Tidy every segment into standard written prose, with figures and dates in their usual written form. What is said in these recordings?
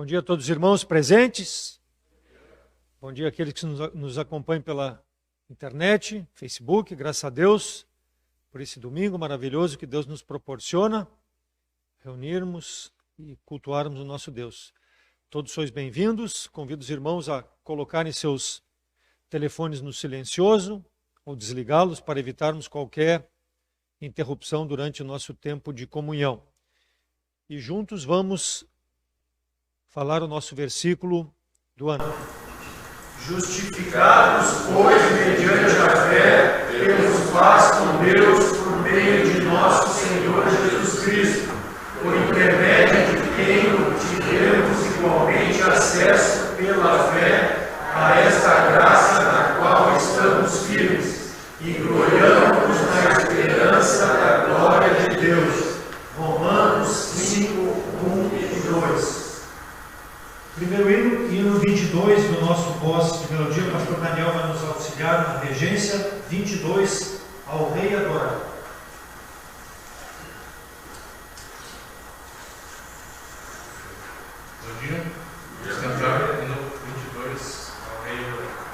Bom dia a todos os irmãos presentes. Bom dia àqueles que nos acompanham pela internet, Facebook. Graças a Deus por esse domingo maravilhoso que Deus nos proporciona reunirmos e cultuarmos o nosso Deus. Todos sois bem-vindos. Convido os irmãos a colocarem seus telefones no silencioso ou desligá-los para evitarmos qualquer interrupção durante o nosso tempo de comunhão. E juntos vamos falar o nosso versículo do ano. Justificados, pois, mediante a fé, temos paz com Deus por meio de nosso Senhor Jesus Cristo, por intermédio de quem tivemos igualmente acesso pela fé a esta graça na qual estamos firmes e gloriamos na esperança da glória de Deus. Romanos 5, 1 e 2. Primeiro hino 22 do nosso posse de melodia, o pastor Daniel vai nos auxiliar na regência, 22, ao Rei adorado. Bom dia, vamos cantar hino 22, ao Rei adorado.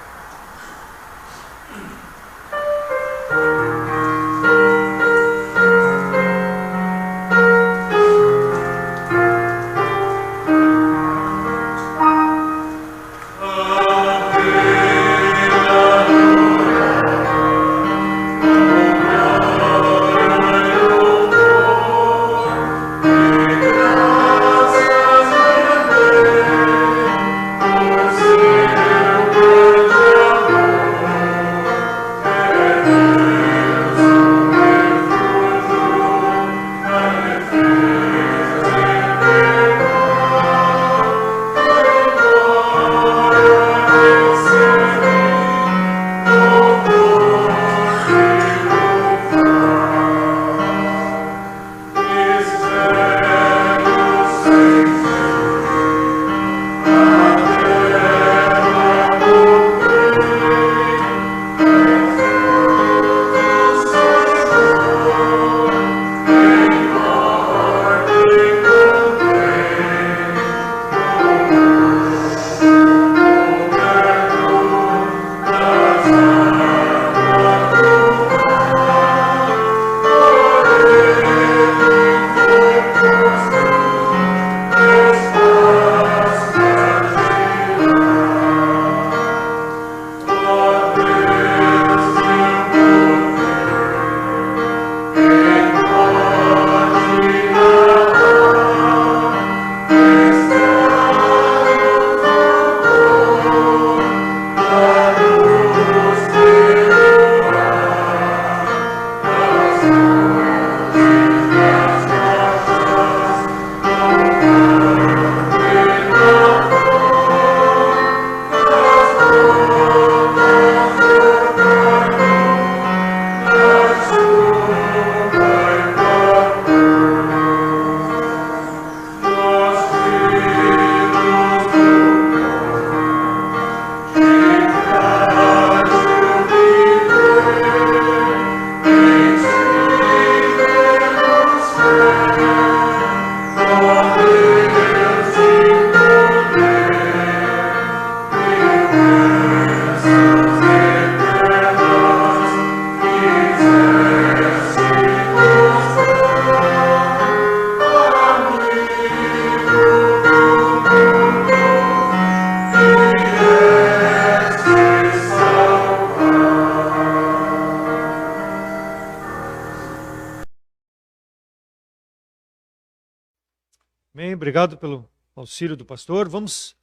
Bem, obrigado pelo auxílio do pastor. Vamos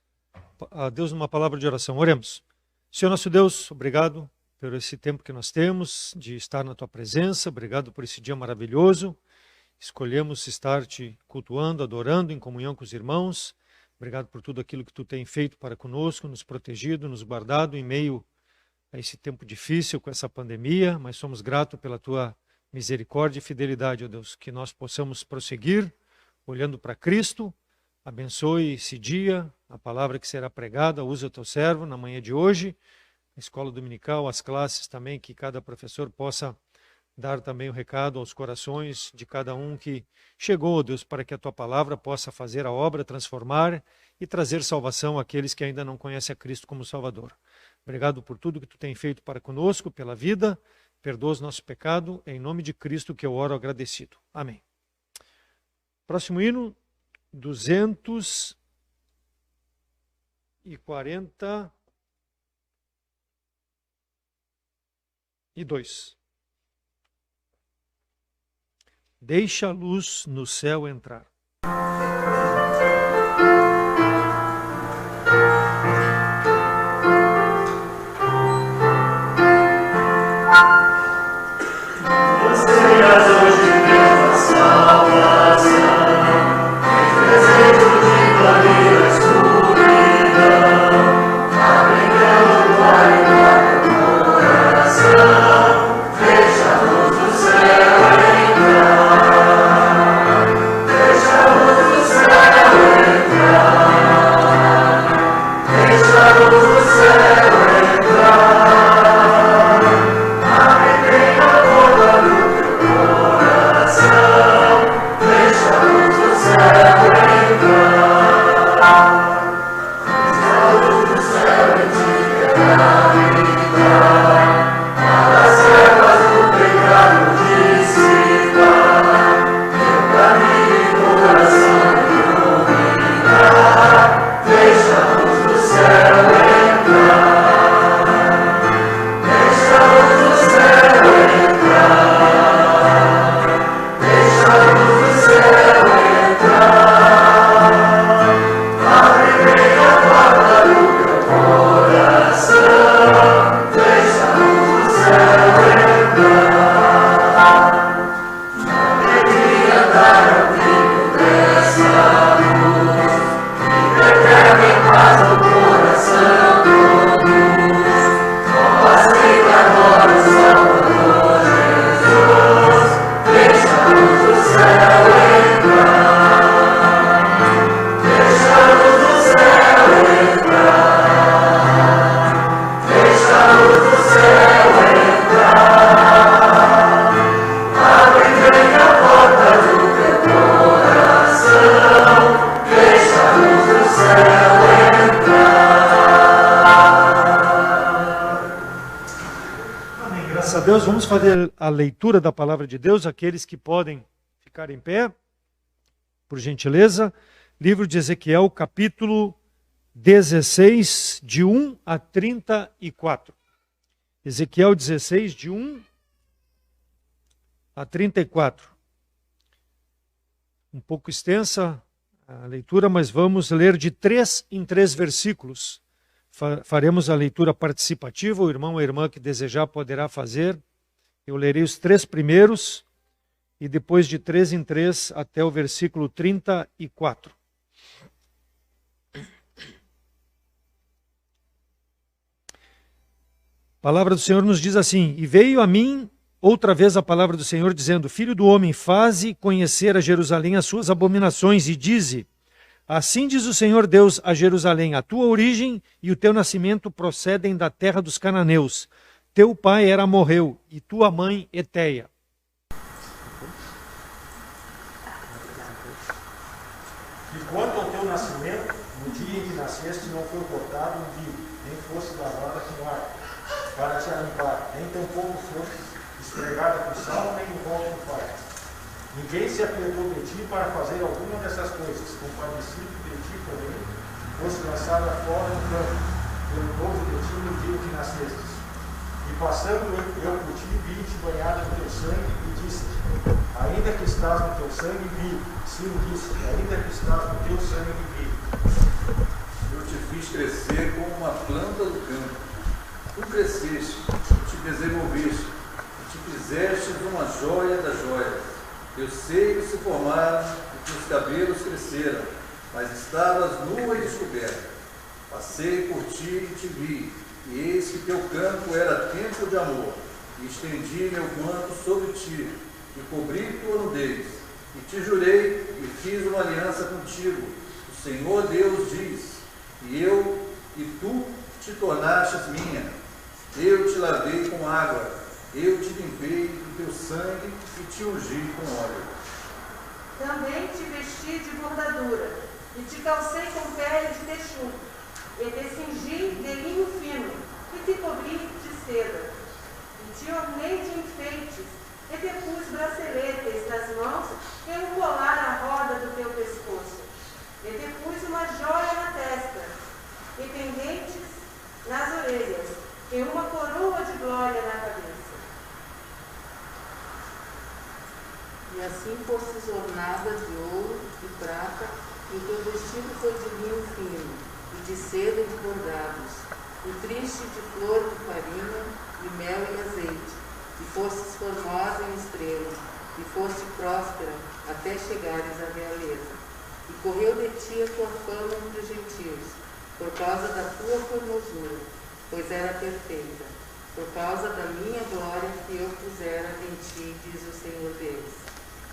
a Deus numa palavra de oração. Oremos. Senhor nosso Deus, obrigado por esse tempo que nós temos de estar na Tua presença. Obrigado por esse dia maravilhoso. Escolhemos estar Te cultuando, adorando, em comunhão com os irmãos. Obrigado por tudo aquilo que Tu tem feito para conosco, nos protegido, nos guardado em meio a esse tempo difícil com essa pandemia. Mas somos gratos pela Tua misericórdia e fidelidade, ó Deus, que nós possamos prosseguir olhando para Cristo. Abençoe esse dia, a palavra que será pregada, usa o teu servo na manhã de hoje, a escola dominical, as classes também, que cada professor possa dar também o recado aos corações de cada um que chegou, Deus, para que a Tua palavra possa fazer a obra, transformar e trazer salvação àqueles que ainda não conhecem a Cristo como Salvador. Obrigado por tudo que Tu tem feito para conosco, pela vida. Perdoa os nossos pecados, em nome de Cristo que eu oro agradecido. Amém. Próximo hino, 242. Deixa a luz no céu entrar. Deus, vamos fazer a leitura da palavra de Deus, aqueles que podem ficar em pé, por gentileza. Livro de Ezequiel, capítulo 16, de 1 a 34. Ezequiel 16, de 1 a 34. Um pouco extensa a leitura, mas vamos ler de 3 em 3 versículos. Faremos a leitura participativa, o irmão ou a irmã que desejar poderá fazer. Eu lerei os 3 primeiros e depois de 3 em 3 até o versículo 34. A palavra do Senhor nos diz assim: E veio a mim outra vez a palavra do Senhor, dizendo: Filho do homem, faze conhecer a Jerusalém as suas abominações, e dize: Assim diz o Senhor Deus a Jerusalém: A tua origem e o teu nascimento procedem da terra dos cananeus. Teu pai era amorreu e tua mãe Eteia. E quanto ao teu nascimento, no dia em que nasceste não foi cortado um vivo, nem fosse lavada com água, para te limpar, nem tampouco fosse esfregada com sal, nem o volta com faia. Ninguém se apiedou de ti para fazer alguma dessas coisas. Compadecido de ti, porém, fosse lançada fora no campo, pelo novo de ti no dia que nascestes. E passando eu por ti, vi-te banhado no teu sangue, e disse: Ainda que estás no teu sangue, vivo. Sim, disse: Ainda que estás no teu sangue, vivo. Eu te fiz crescer como uma planta do campo. Tu cresceste, te desenvolveste, e te fizeste uma joia das joias. Teus seios se formaram e teus cabelos cresceram, mas estavas nua e descoberta. Passei por ti e te vi, e eis que teu campo era templo de amor. E estendi meu manto sobre ti, e cobri tua nudez. E te jurei e fiz uma aliança contigo. O Senhor Deus diz: E tu te tornastes minha. Eu te lavei com água, eu te limpei do teu sangue e te ungi com óleo. Também te vesti de bordadura, e te calcei com pele de texugo, e te cingi de linho fino, e te cobri de seda, e te ornei de enfeites, e te pus braceletes nas mãos e um colar à roda do teu pescoço, e te pus uma joia na testa, e pendentes nas orelhas, e uma coroa de glória na cabeça. E assim fostes ornada de ouro e prata, e o teu vestido foi de linho fino, e de seda e de bordados, e triste de flor de farinha, e mel e azeite, e fostes formosa em estrela, e foste próspera até chegares à realeza. E correu de ti a tua fama entre os gentios, por causa da tua formosura, pois era perfeita, por causa da minha glória que eu pusera em ti, diz o Senhor Deus.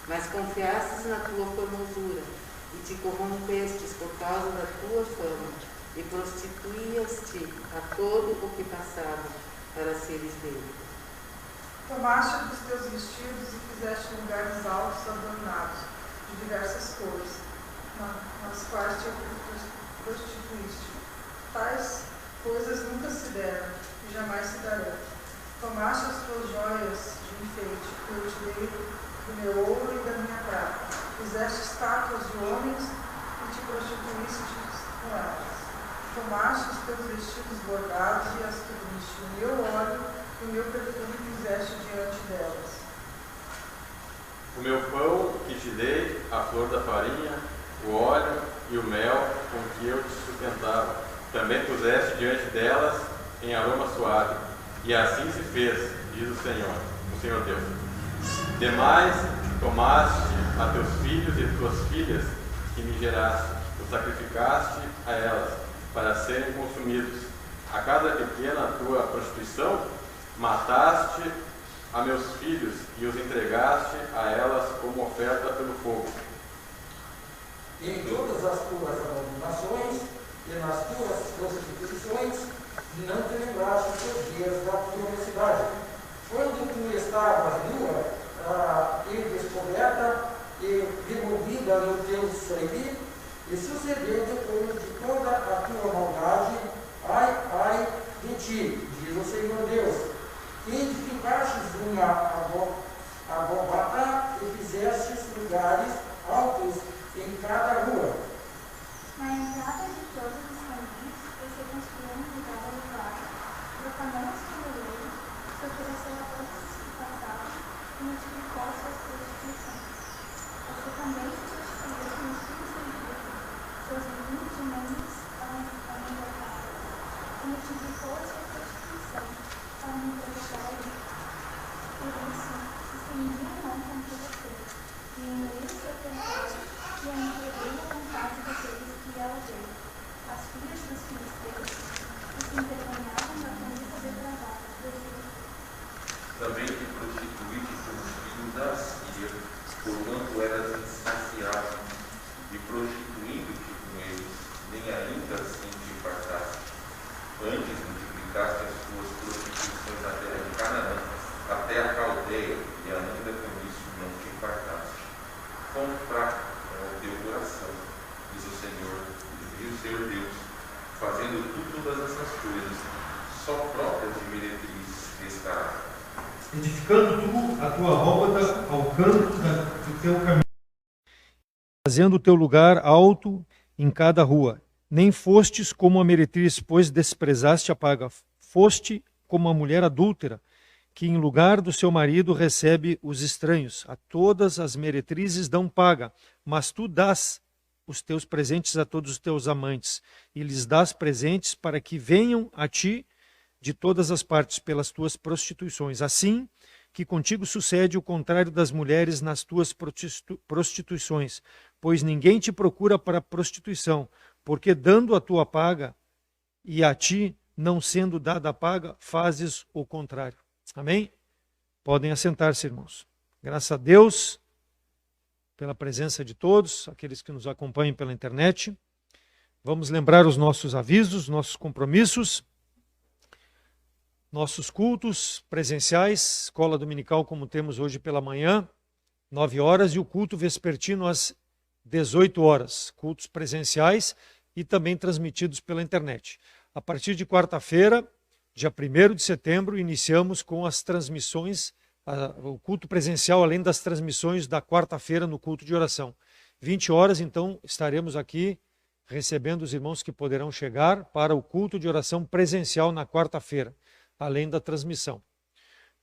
Mas confiastes na tua formosura, e te corrompestes por causa da tua fama, e prostituías-te a todo o que passava para seres dele. Tomaste dos teus vestidos e fizeste lugares altos adornados, de diversas cores, nas quais te prostituíste. Tais coisas nunca se deram, e jamais se darão. Tomaste as tuas joias de enfeite, que eu te dei do meu ouro e da minha prata. Fizeste estátuas de homens e te prostituíste com elas. Tomaste os teus vestidos bordados e as cobriste, o meu óleo e o meu perfume fizeste diante delas. O meu pão que te dei, a flor da farinha, o óleo e o mel com que eu te sustentava, também puseste diante delas em aroma suave. E assim se fez, diz o Senhor Deus. Demais, tomaste a teus filhos e tuas filhas que me geraste, os sacrificaste a elas, para serem consumidos. A cada pequena tua prostituição, mataste a meus filhos e os entregaste a elas como oferta pelo fogo. Em todas as tuas abominações e nas tuas prostituições, não te lembraste dos dias da tua mocidade, quando tu estavas nua e descoberta e removida no teu sangue, e sucedeu depois de toda a tua maldade, ai de ti, diz o Senhor Deus, que edificastes uma abobata e fizestes lugares altos em cada rua. Na entrada de todos os caminhos, você construiu de cada lugar, profanando o celeiro, se ofereceu a todos os que passavam e multiplicou suas prostituições. Você também se prostituiu com os filhos do Egito, seus meninos de mães alimentados, e multiplicou a sua prostituição para me provocar a Egito. Por isso, estendi a mão contra você, e enolei o seu território, e a entreguei à vontade daqueles que a odeiam, as filhas dos filisteus, que se envergonhavam da camisa depravada do Egito. Também te prostituíste com os filhos da Síria, porquanto eras insaciável, e prostituindo-te com eles, nem ainda assim te fartaste. Antes multiplicaste as tuas prostituições na terra de Canaã, até a Caldeia, e ainda com isso não te fartaste. Quão fraco é o teu coração, diz o Senhor Deus, fazendo tu todas essas coisas, só próprias de meretrizes estará. Edificando tu a tua abóbada ao canto do teu caminho, fazendo o teu lugar alto em cada rua. Nem fostes como a meretriz, pois desprezaste a paga. Foste como a mulher adúltera, que em lugar do seu marido recebe os estranhos. A todas as meretrizes dão paga, mas tu dás os teus presentes a todos os teus amantes, e lhes dás presentes para que venham a ti de todas as partes pelas tuas prostituições. Assim que contigo sucede o contrário das mulheres nas tuas prostituições, pois ninguém te procura para prostituição, porque dando a tua paga e a ti não sendo dada a paga, fazes o contrário. Amém? Podem assentar-se, irmãos. Graças a Deus pela presença de todos, aqueles que nos acompanham pela internet. Vamos lembrar os nossos avisos, nossos compromissos. nossos cultos presenciais, escola dominical como temos hoje pela manhã, 9 horas, e o culto vespertino às 18 horas. Cultos presenciais e também transmitidos pela internet. A partir de quarta-feira, dia 1º de setembro, iniciamos com as transmissões, o culto presencial, além das transmissões da quarta-feira no culto de oração. 20 horas, então, estaremos aqui recebendo os irmãos que poderão chegar para o culto de oração presencial na quarta-feira, além da transmissão.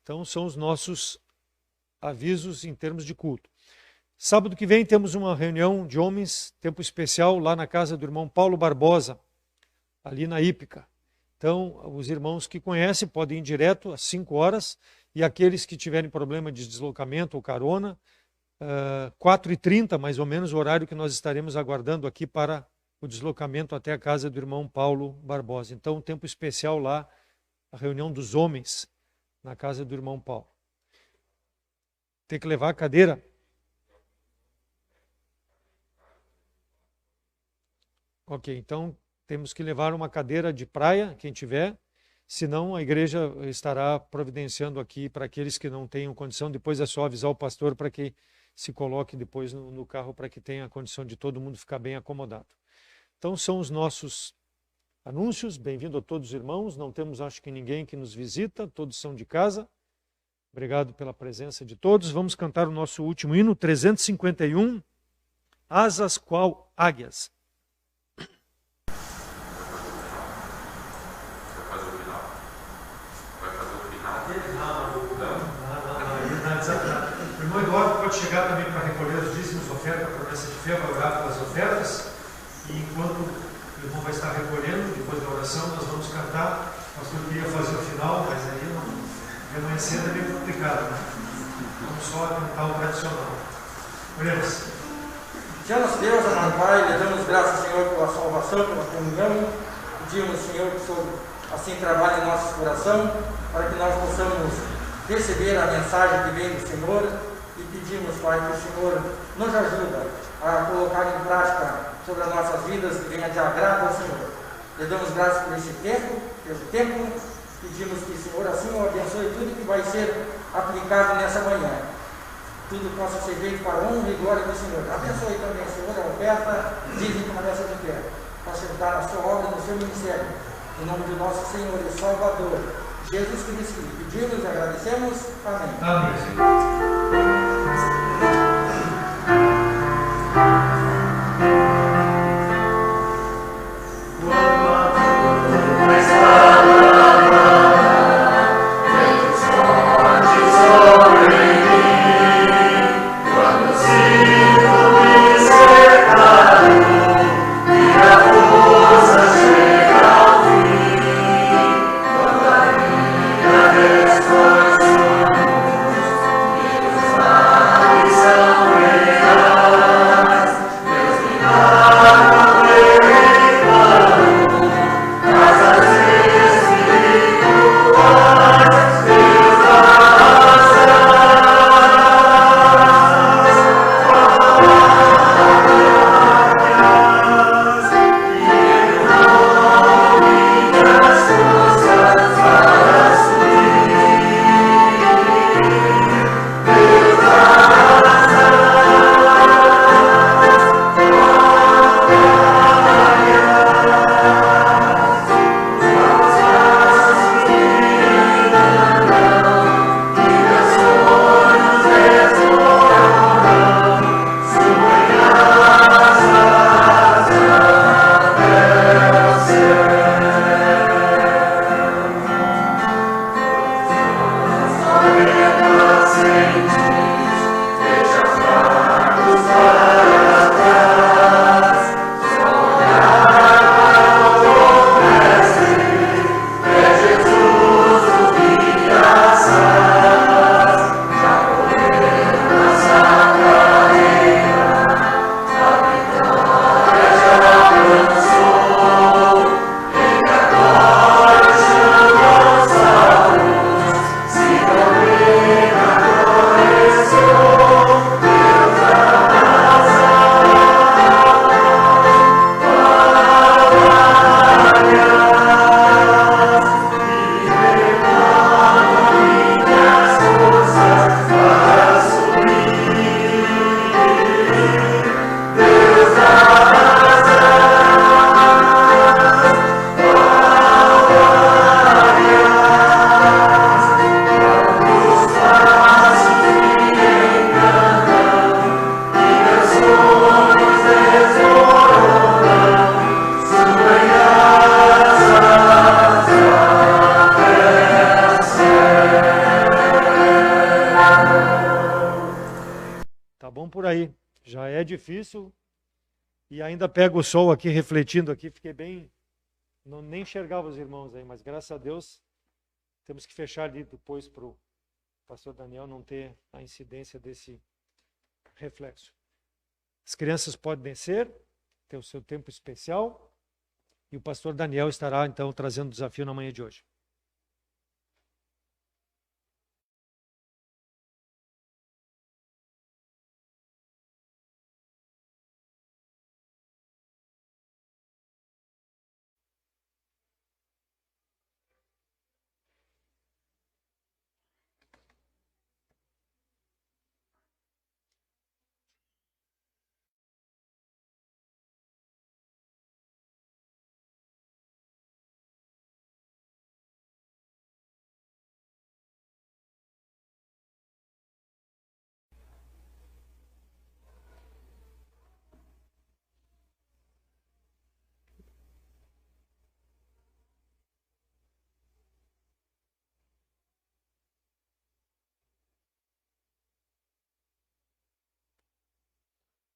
Então, são os nossos avisos em termos de culto. Sábado que vem temos uma reunião de homens, tempo especial, lá na casa do irmão Paulo Barbosa, ali na Ípica. Então, os irmãos que conhecem podem ir direto às 5 horas, e aqueles que tiverem problema de deslocamento ou carona, 4h30, mais ou menos, o horário que nós estaremos aguardando aqui para o deslocamento até a casa do irmão Paulo Barbosa. Então, um tempo especial lá, a reunião dos homens, na casa do irmão Paulo. Tem que levar a cadeira. Ok, então temos que levar uma cadeira de praia, quem tiver, senão a igreja estará providenciando aqui para aqueles que não tenham condição. Depois é só avisar o pastor para que se coloque depois no carro, para que tenha a condição de todo mundo ficar bem acomodado. Então são os nossos anúncios. Bem-vindo a todos os irmãos. Não temos, acho que, ninguém que nos visita, todos são de casa. Obrigado pela presença de todos. Vamos cantar o nosso último hino, 351, Asas qual águias. O irmão Eduardo pode chegar também para recolher os dízimos, oferta, promessa de fé, vai orar pelas ofertas. E enquanto o irmão vai estar recolhendo, depois da oração, nós vamos cantar. O pastor queria fazer o final, mas aí de amanhã cedo é meio complicado, né? Vamos só cantar o tradicional. Oremos. Senhor Deus, amado Pai, lhe damos graças, Senhor, pela salvação, pela comunhão. Pedimos, Senhor, que o Senhor assim trabalhe em nosso coração, para que nós possamos receber a mensagem que vem do Senhor, e pedimos, Pai, que o Senhor nos ajude a colocar em prática sobre as nossas vidas, que venha de agrado ao Senhor. Lhe damos graças por esse tempo, pedimos que o Senhor assim o abençoe tudo que vai ser aplicado nessa manhã. Tudo possa ser feito para a honra e glória do Senhor. Abençoe também, Senhor, a oferta, dizem que merece de fé, para ajudar na sua obra, no seu ministério. Em nome do nosso Senhor e Salvador, Jesus Cristo, pedimos e agradecemos. Amém. Amém. Yes. difícil e ainda pego o sol aqui, refletindo aqui, fiquei bem... Não, nem enxergava os irmãos aí, mas graças a Deus temos que fechar ali depois para o pastor Daniel não ter a incidência desse reflexo. As crianças podem descer, ter o seu tempo especial, e o pastor Daniel estará então trazendo o desafio na manhã de hoje.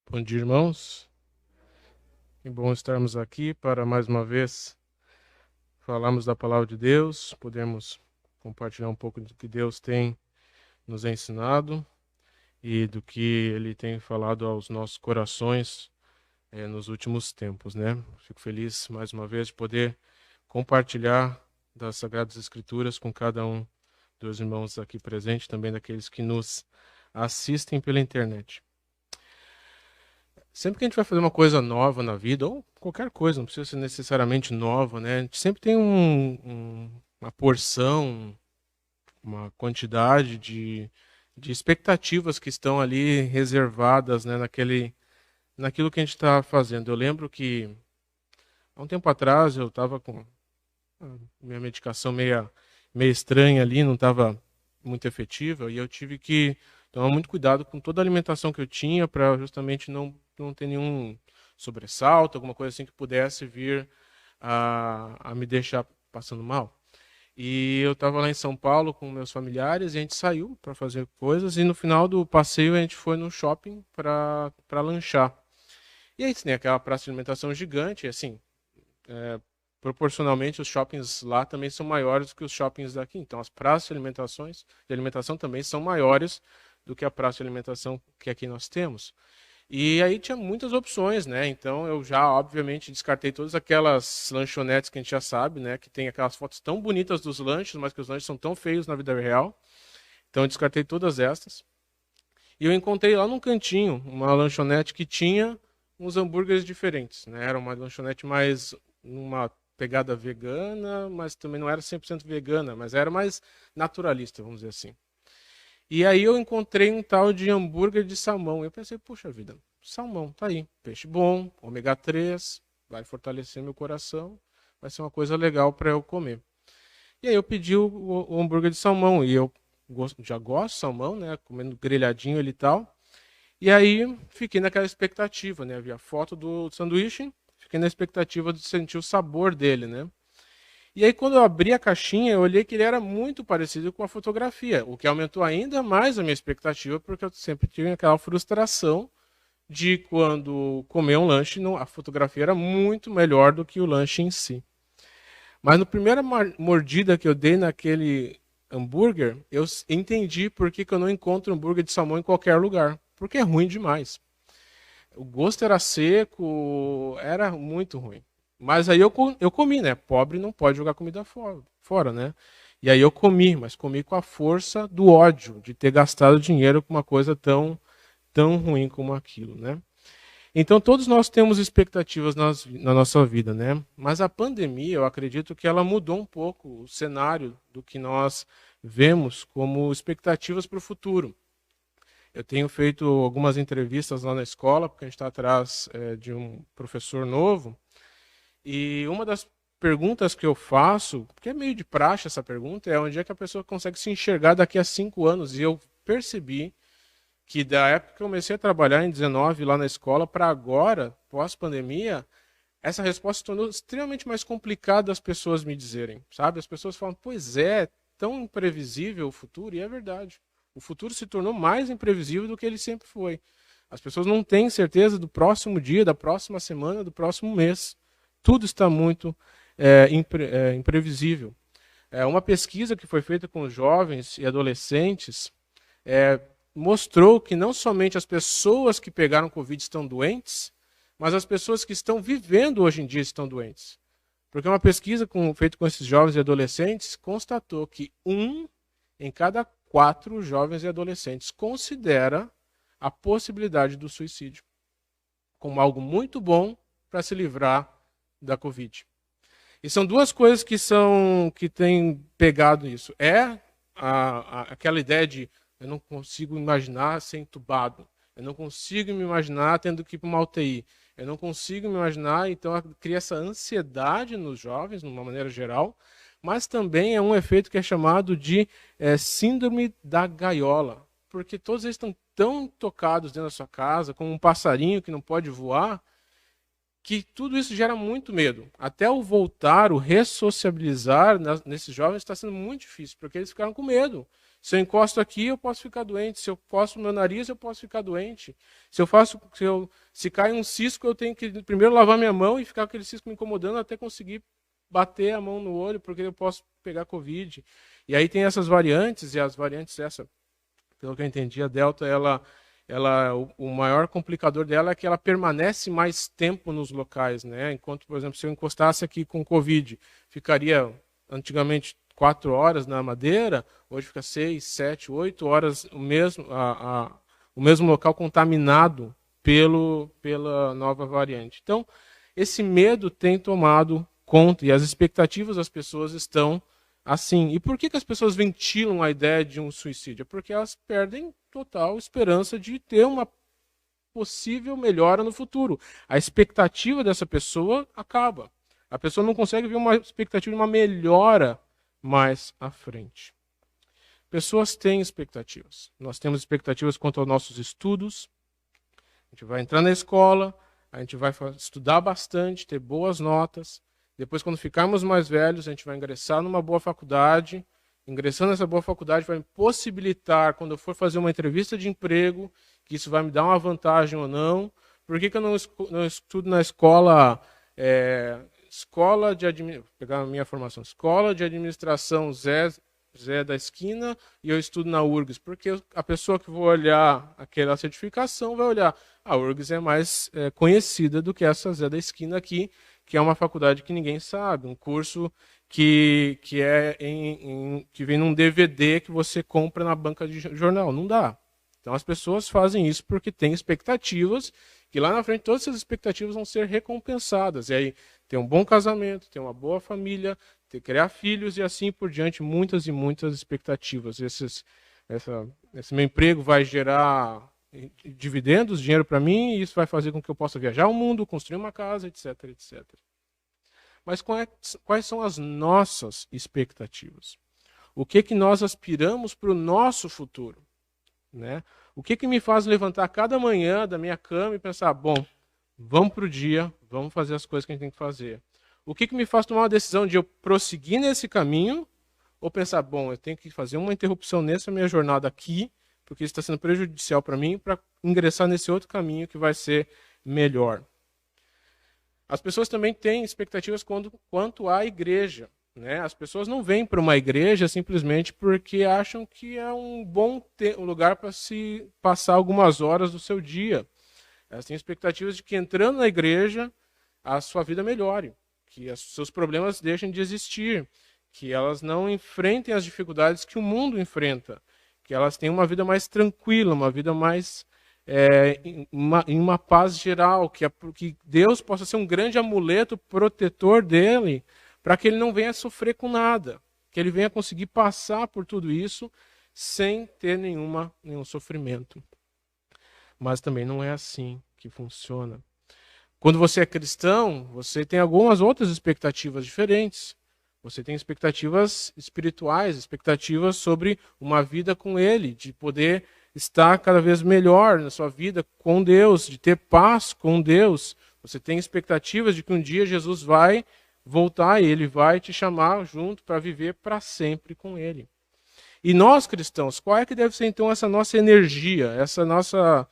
Bom dia, irmãos. Que bom estarmos aqui para mais uma vez falarmos da palavra de Deus, podemos compartilhar um pouco do que Deus tem nos ensinado e do que Ele tem falado aos nossos corações nos últimos tempos, né? Fico feliz mais uma vez de poder compartilhar das Sagradas Escrituras com cada um dos irmãos aqui presentes, também daqueles que nos assistem pela internet. Sempre que a gente vai fazer uma coisa nova na vida, ou qualquer coisa, não precisa ser necessariamente nova, né? A gente sempre tem uma porção, uma quantidade de expectativas que estão ali reservadas, né, naquilo que a gente está fazendo. Eu lembro que, há um tempo atrás, eu estava com a minha medicação meio estranha ali, não estava muito efetiva, e eu tive que tomar muito cuidado com toda a alimentação que eu tinha para justamente não ter nenhum sobressalto, alguma coisa assim que pudesse vir a me deixar passando mal. E eu estava lá em São Paulo com meus familiares e a gente saiu para fazer coisas e no final do passeio a gente foi no shopping para lanchar. E aí tem aquela praça de alimentação gigante, e assim, proporcionalmente os shoppings lá também são maiores do que os shoppings daqui. Então as praças de alimentação também são maiores do que a praça de alimentação que aqui nós temos. E aí tinha muitas opções, né? Então eu já, obviamente, descartei todas aquelas lanchonetes que a gente já sabe, né? Que tem aquelas fotos tão bonitas dos lanches, mas que os lanches são tão feios na vida real. Então eu descartei todas essas. E eu encontrei lá num cantinho uma lanchonete que tinha uns hambúrgueres diferentes, né? Era uma lanchonete mais numa pegada vegana, mas também não era 100% vegana, mas era mais naturalista, vamos dizer assim. E aí eu encontrei um tal de hambúrguer de salmão. Eu pensei, puxa vida, salmão, tá aí. Peixe bom, ômega 3, vai fortalecer meu coração, vai ser uma coisa legal para eu comer. E aí eu pedi o hambúrguer de salmão, e eu já gosto de salmão, né, comendo grelhadinho ele e tal. E aí fiquei naquela expectativa, né, vi a foto do sanduíche, fiquei na expectativa de sentir o sabor dele, né. E aí, quando eu abri a caixinha, eu olhei que ele era muito parecido com a fotografia, o que aumentou ainda mais a minha expectativa, porque eu sempre tive aquela frustração de quando comer um lanche, a fotografia era muito melhor do que o lanche em si. Mas na primeira mordida que eu dei naquele hambúrguer, eu entendi por que eu não encontro hambúrguer de salmão em qualquer lugar, porque é ruim demais. O gosto era seco, era muito ruim. Mas aí eu comi, né? Pobre não pode jogar comida fora, né? E aí eu comi, mas comi com a força do ódio, de ter gastado dinheiro com uma coisa tão ruim como aquilo, né? Então todos nós temos expectativas na nossa vida, né? Mas a pandemia, eu acredito que ela mudou um pouco o cenário do que nós vemos como expectativas para o futuro. Eu tenho feito algumas entrevistas lá na escola, porque a gente está atrás de um professor novo. E uma das perguntas que eu faço, porque é meio de praxe essa pergunta, é onde é que a pessoa consegue se enxergar daqui a 5 anos. E eu percebi que da época que eu comecei a trabalhar em 19 lá na escola para agora, pós-pandemia, essa resposta se tornou extremamente mais complicada das pessoas me dizerem, sabe? As pessoas falam, pois é tão imprevisível o futuro, e é verdade. O futuro se tornou mais imprevisível do que ele sempre foi. As pessoas não têm certeza do próximo dia, da próxima semana, do próximo mês. Tudo está muito imprevisível. Uma pesquisa que foi feita com jovens e adolescentes mostrou que não somente as pessoas que pegaram Covid estão doentes, mas as pessoas que estão vivendo hoje em dia estão doentes. Porque uma pesquisa feita com esses jovens e adolescentes constatou que 1 em cada 4 jovens e adolescentes considera a possibilidade do suicídio como algo muito bom para se livrar da Covid. E são duas coisas que têm pegado isso. Aquela ideia de eu não consigo imaginar ser entubado, eu não consigo me imaginar tendo que ir para uma UTI, eu não consigo me imaginar, então cria essa ansiedade nos jovens, de uma maneira geral, mas também é um efeito que é chamado de síndrome da gaiola, porque todos eles estão tão tocados dentro da sua casa, como um passarinho que não pode voar, que tudo isso gera muito medo. Até o voltar, o ressociabilizar nesses jovens está sendo muito difícil, porque eles ficaram com medo. Se eu encosto aqui, eu posso ficar doente. Se eu coço meu nariz, eu posso ficar doente. Se cai um cisco, eu tenho que primeiro lavar minha mão e ficar com aquele cisco me incomodando até conseguir bater a mão no olho, porque eu posso pegar Covid. E aí tem essas variantes, e as variantes pelo que eu entendi, a Delta, o maior complicador dela é que ela permanece mais tempo nos locais, né? Enquanto, por exemplo, se eu encostasse aqui com Covid, ficaria antigamente 4 horas na madeira, hoje fica 6, 7, 8 horas o mesmo local contaminado pela nova variante. Então, esse medo tem tomado conta e as expectativas das pessoas estão assim. E por que as pessoas ventilam a ideia de um suicídio? É porque elas perdem total esperança de ter uma possível melhora no futuro. A expectativa dessa pessoa acaba. A pessoa não consegue ver uma expectativa de uma melhora mais à frente. Pessoas têm expectativas. Nós temos expectativas quanto aos nossos estudos. A gente vai entrar na escola, a gente vai estudar bastante, ter boas notas. Depois, quando ficarmos mais velhos, a gente vai ingressar numa boa faculdade. Ingressando nessa boa faculdade vai me possibilitar, quando eu for fazer uma entrevista de emprego, que isso vai me dar uma vantagem ou não. Por que eu não estudo na escola, pegar a minha formação, escola de administração Zé da esquina, e eu estudo na URGS? Porque a pessoa que vai olhar aquela certificação vai olhar, a URGS é mais conhecida do que essa Zé da esquina aqui, que é uma faculdade que ninguém sabe, um curso que vem num DVD que você compra na banca de jornal. Não dá. Então as pessoas fazem isso porque têm expectativas, que lá na frente todas essas expectativas vão ser recompensadas. E aí ter um bom casamento, ter uma boa família, criar filhos e assim por diante, muitas e muitas expectativas. Esse meu emprego vai gerar dividendos, dinheiro para mim, e isso vai fazer com que eu possa viajar ao mundo, construir uma casa, etc, etc. Mas quais são as nossas expectativas? O que nós aspiramos para o nosso futuro? Né? O que me faz levantar cada manhã da minha cama e pensar, bom, vamos para o dia, vamos fazer as coisas que a gente tem que fazer. O que me faz tomar uma decisão de eu prosseguir nesse caminho ou pensar, bom, eu tenho que fazer uma interrupção nessa minha jornada aqui, porque isso está sendo prejudicial para mim, para ingressar nesse outro caminho que vai ser melhor. As pessoas também têm expectativas quanto à igreja. Né? As pessoas não vêm para uma igreja simplesmente porque acham que é um bom lugar para se passar algumas horas do seu dia. Elas têm expectativas de que entrando na igreja a sua vida melhore, que os seus problemas deixem de existir, que elas não enfrentem as dificuldades que o mundo enfrenta, que elas tenham uma vida mais tranquila, uma vida mais em uma paz geral, que Deus possa ser um grande amuleto protetor dele, para que ele não venha sofrer com nada, que ele venha conseguir passar por tudo isso sem ter nenhum sofrimento. Mas também não é assim que funciona. Quando você é cristão, você tem algumas outras expectativas diferentes. Você tem expectativas espirituais, expectativas sobre uma vida com Ele, de poder estar cada vez melhor na sua vida com Deus, de ter paz com Deus. Você tem expectativas de que um dia Jesus vai voltar e Ele vai te chamar junto para viver para sempre com Ele. E nós cristãos, qual é que deve ser então essa nossa energia, essa nossa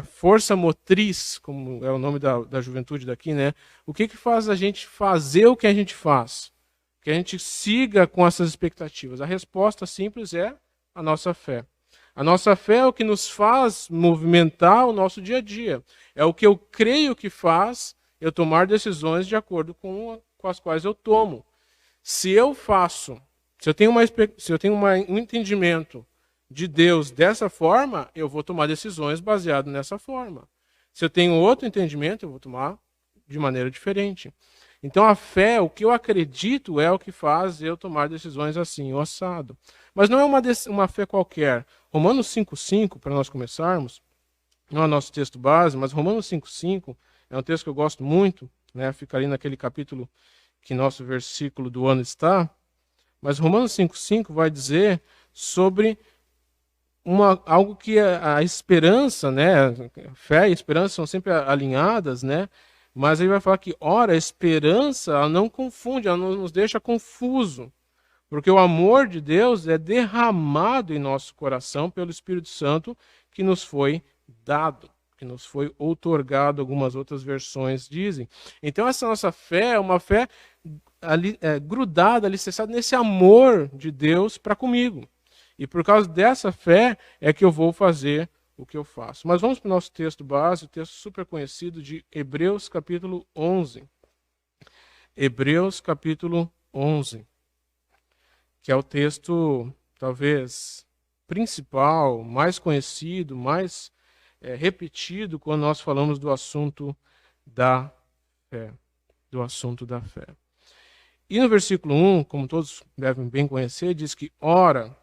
força motriz, como é o nome da juventude daqui, né? O que faz a gente fazer o que a gente faz? Que a gente siga com essas expectativas. A resposta simples é a nossa fé. A nossa fé é o que nos faz movimentar o nosso dia a dia. É o que eu creio que faz eu tomar decisões de acordo com as quais eu tomo. Se eu tenho um entendimento de Deus dessa forma, eu vou tomar decisões baseado nessa forma. Se eu tenho outro entendimento, eu vou tomar de maneira diferente. Então a fé, o que eu acredito, é o que faz eu tomar decisões assim, o assado. Mas não é uma fé qualquer. Romanos 5,5, para nós começarmos, não é o nosso texto base, mas Romanos 5,5 é um texto que eu gosto muito, né? Fica ali naquele capítulo que nosso versículo do ano está. Mas Romanos 5,5 vai dizer sobre algo que a esperança, né? Fé e esperança são sempre alinhadas, né? Mas ele vai falar que, ora, a esperança ela não confunde, ela não nos deixa confuso. Porque o amor de Deus é derramado em nosso coração pelo Espírito Santo que nos foi dado, que nos foi outorgado, algumas outras versões dizem. Então essa nossa fé é uma fé grudada, alicerçada nesse amor de Deus para comigo. E por causa dessa fé é que eu vou fazer o que eu faço. Mas vamos para o nosso texto base, o texto super conhecido de Hebreus capítulo 11. Hebreus capítulo 11, que é o texto talvez principal, mais conhecido, mais repetido quando nós falamos do assunto da fé. Do assunto da fé. E no versículo 1, como todos devem bem conhecer, diz que ora,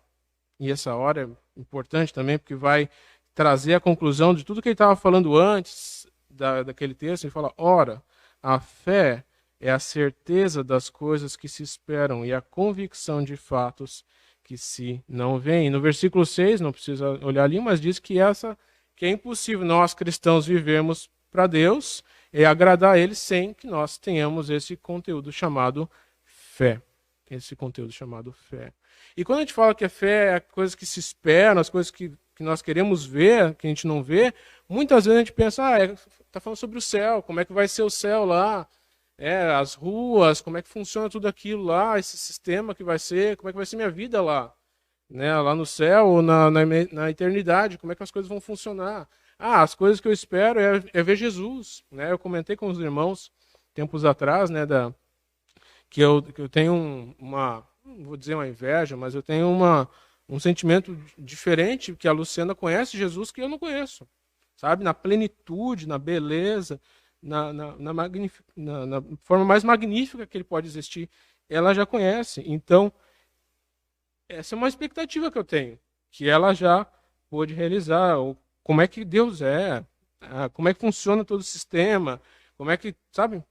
e essa ora é importante também porque vai trazer a conclusão de tudo que ele estava falando antes daquele texto. Ele fala, ora, a fé é a certeza das coisas que se esperam e a convicção de fatos que se não veem. No versículo 6, não precisa olhar ali, mas diz que é impossível nós cristãos vivermos para Deus e agradar a Ele sem que nós tenhamos esse conteúdo chamado fé. Esse conteúdo chamado fé. E quando a gente fala que a fé é coisas que se esperam, as coisas que nós queremos ver, que a gente não vê, muitas vezes a gente pensa, está falando sobre o céu, como é que vai ser o céu lá, as ruas, como é que funciona tudo aquilo lá, esse sistema que vai ser, como é que vai ser minha vida lá, né, lá no céu ou na eternidade, como é que as coisas vão funcionar. As coisas que eu espero é ver Jesus. Né? Eu comentei com os irmãos tempos atrás, né, que eu tenho não vou dizer uma inveja, mas eu tenho um sentimento diferente, que a Luciana conhece Jesus que eu não conheço. Sabe? Na plenitude, na beleza, na forma mais magnífica que ele pode existir, ela já conhece. Então, essa é uma expectativa que eu tenho, que ela já pôde realizar. Como é que Deus é, como é que funciona todo o sistema, como é que, sabe,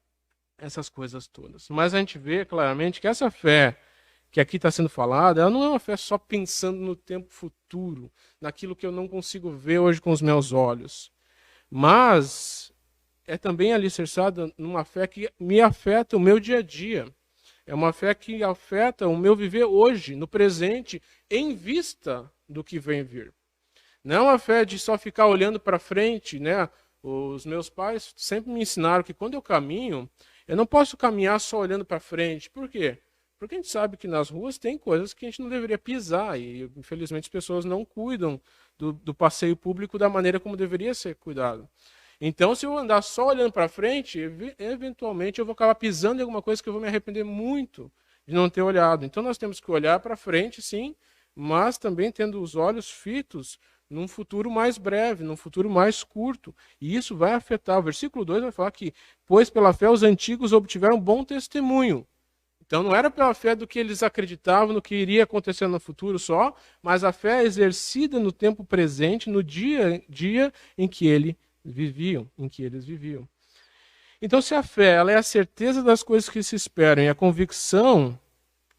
essas coisas todas. Mas a gente vê claramente que essa fé que aqui está sendo falada, ela não é uma fé só pensando no tempo futuro, naquilo que eu não consigo ver hoje com os meus olhos. Mas é também alicerçada numa fé que me afeta o meu dia a dia. É uma fé que afeta o meu viver hoje, no presente, em vista do que vem vir. Não é uma fé de só ficar olhando para frente, né? Os meus pais sempre me ensinaram que quando eu caminho, eu não posso caminhar só olhando para frente. Por quê? Porque a gente sabe que nas ruas tem coisas que a gente não deveria pisar e, infelizmente, as pessoas não cuidam do passeio público da maneira como deveria ser cuidado. Então, se eu andar só olhando para frente, eventualmente eu vou acabar pisando em alguma coisa que eu vou me arrepender muito de não ter olhado. Então, nós temos que olhar para frente, sim, mas também tendo os olhos fitos num futuro mais breve, num futuro mais curto. E isso vai afetar. O versículo 2 vai falar que, pois pela fé os antigos obtiveram bom testemunho. Então não era pela fé do que eles acreditavam, no que iria acontecer no futuro só, mas a fé exercida no tempo presente, no dia em que eles viviam. Então se a fé ela é a certeza das coisas que se esperam e a convicção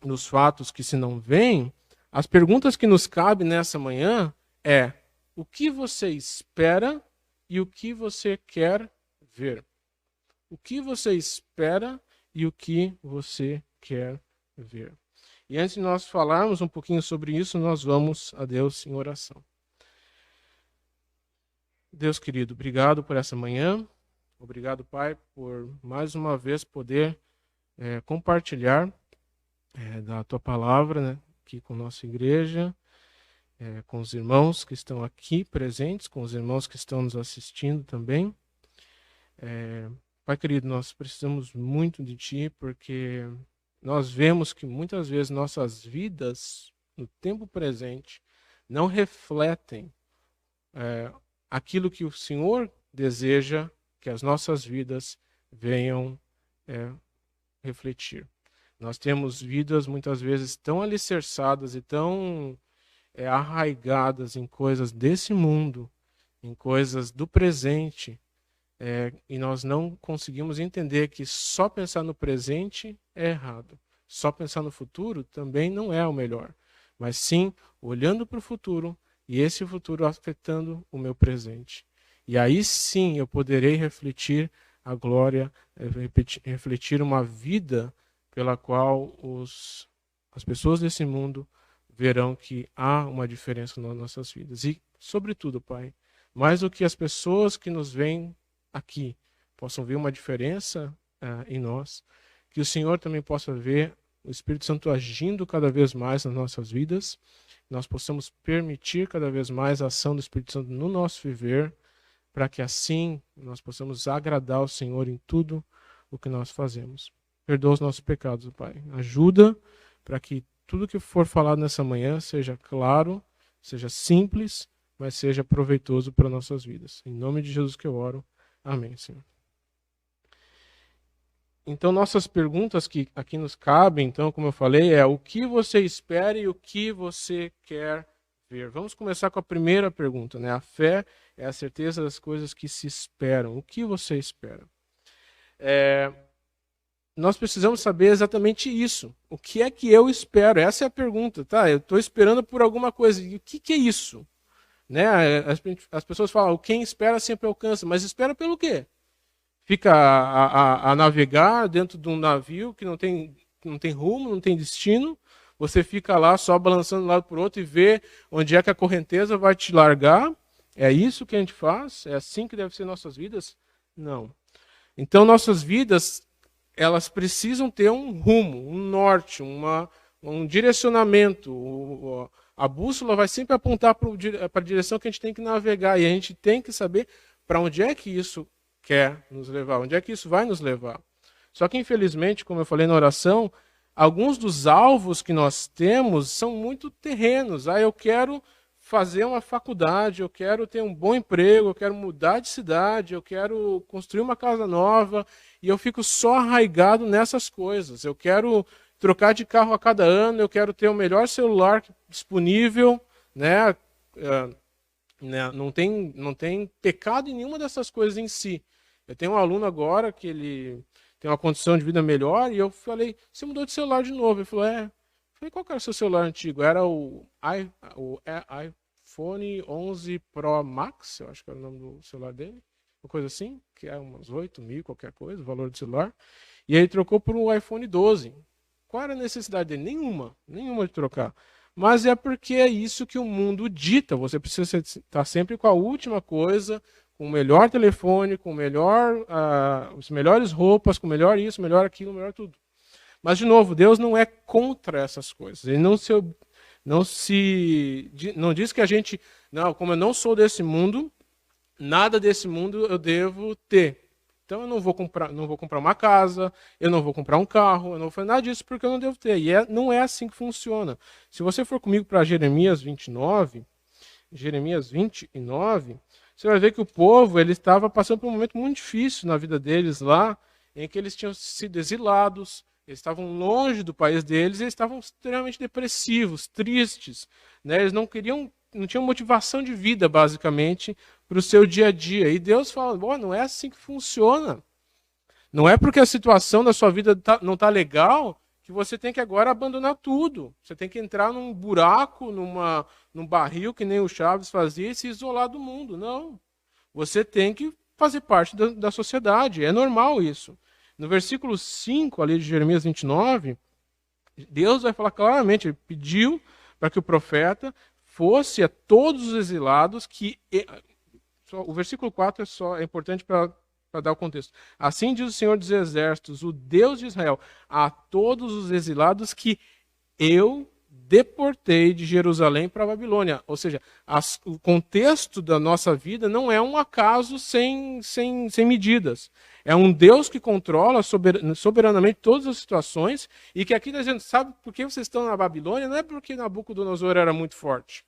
dos fatos que se não veem, as perguntas que nos cabem nessa manhã é: o que você espera e o que você quer ver? O que você espera e o que você quer ver? E antes de nós falarmos um pouquinho sobre isso, nós vamos a Deus em oração. Deus querido, obrigado por essa manhã. Obrigado, Pai, por mais uma vez poder compartilhar da Tua palavra, né, aqui com a nossa igreja, com os irmãos que estão aqui presentes, com os irmãos que estão nos assistindo também. Pai querido, nós precisamos muito de Ti, porque nós vemos que muitas vezes nossas vidas, no tempo presente, não refletem aquilo que o Senhor deseja que as nossas vidas venham refletir. Nós temos vidas muitas vezes tão alicerçadas e tão arraigadas em coisas desse mundo, em coisas do presente, e nós não conseguimos entender que só pensar no presente é errado. Só pensar no futuro também não é o melhor. Mas sim, olhando para o futuro e esse futuro afetando o meu presente. E aí sim eu poderei refletir a glória, refletir uma vida pela qual as pessoas desse mundo verão que há uma diferença nas nossas vidas. E, sobretudo, Pai, mais do que as pessoas que nos veem aqui possam ver uma diferença em nós, que o Senhor também possa ver o Espírito Santo agindo cada vez mais nas nossas vidas, nós possamos permitir cada vez mais a ação do Espírito Santo no nosso viver, para que assim nós possamos agradar o Senhor em tudo o que nós fazemos. Perdoa os nossos pecados, Pai. Ajuda para que tudo que for falado nessa manhã seja claro, seja simples, mas seja proveitoso para nossas vidas. Em nome de Jesus que eu oro. Amém, Senhor. Então, nossas perguntas que aqui nos cabem, então, como eu falei, o que você espera e o que você quer ver. Vamos começar com a primeira pergunta, né? A fé é a certeza das coisas que se esperam. O que você espera? Nós precisamos saber exatamente isso. O que é que eu espero? Essa é a pergunta, tá? Eu estou esperando por alguma coisa. E o que é isso? Né? As pessoas falam, quem espera sempre alcança. Mas espera pelo quê? Fica a navegar dentro de um navio que não tem rumo, não tem destino. Você fica lá só balançando de um lado para o outro e vê onde é que a correnteza vai te largar. É isso que a gente faz? É assim que deve ser nossas vidas? Não. Então, nossas vidas, elas precisam ter um rumo, um norte, um direcionamento. A bússola vai sempre apontar para a direção que a gente tem que navegar. E a gente tem que saber para onde é que isso quer nos levar, onde é que isso vai nos levar. Só que, infelizmente, como eu falei na oração, alguns dos alvos que nós temos são muito terrenos. Eu quero fazer uma faculdade, eu quero ter um bom emprego, eu quero mudar de cidade, eu quero construir uma casa nova, e eu fico só arraigado nessas coisas. Eu quero trocar de carro a cada ano, eu quero ter o melhor celular disponível, né? Não tem pecado em nenhuma dessas coisas em si. Eu tenho um aluno agora que ele tem uma condição de vida melhor, e eu falei, você mudou de celular de novo? Ele falou, Eu falei, qual que era o seu celular antigo? Era o iPhone 11 Pro Max, eu acho que era o nome do celular dele, uma coisa assim, que é umas 8 mil, qualquer coisa, o valor do celular. E aí ele trocou por um iPhone 12. Qual era a necessidade dele? Nenhuma de trocar. Mas é porque é isso que o mundo dita. Você precisa estar sempre com a última coisa, com o melhor telefone, com as melhores roupas, com o melhor isso, melhor aquilo, melhor tudo. Mas, de novo, Deus não é contra essas coisas. Ele não diz que a gente, como eu não sou desse mundo, nada desse mundo eu devo ter. Então eu não vou comprar uma casa, eu não vou comprar um carro, eu não vou fazer nada disso porque eu não devo ter. E não é assim que funciona. Se você for comigo para Jeremias 29, você vai ver que o povo ele estava passando por um momento muito difícil na vida deles lá, em que eles tinham sido exilados, eles estavam longe do país deles, eles estavam extremamente depressivos, tristes, né? Eles não tinham motivação de vida, basicamente, para o seu dia a dia. E Deus fala, não é assim que funciona. Não é porque a situação da sua vida não está legal que você tem que agora abandonar tudo. Você tem que entrar num buraco, num barril, que nem o Chaves fazia, e se isolar do mundo. Não. Você tem que fazer parte da sociedade. É normal isso. No versículo 5 ali de Jeremias 29, Deus vai falar claramente, ele pediu para que o profeta fosse a todos os exilados que o versículo 4 é importante para dar o contexto. Assim diz o Senhor dos Exércitos, o Deus de Israel, a todos os exilados que eu deportei de Jerusalém para a Babilônia. Ou seja, o contexto da nossa vida não é um acaso sem medidas. É um Deus que controla soberanamente todas as situações e que aqui está dizendo, sabe por que vocês estão na Babilônia? Não é porque Nabucodonosor era muito forte.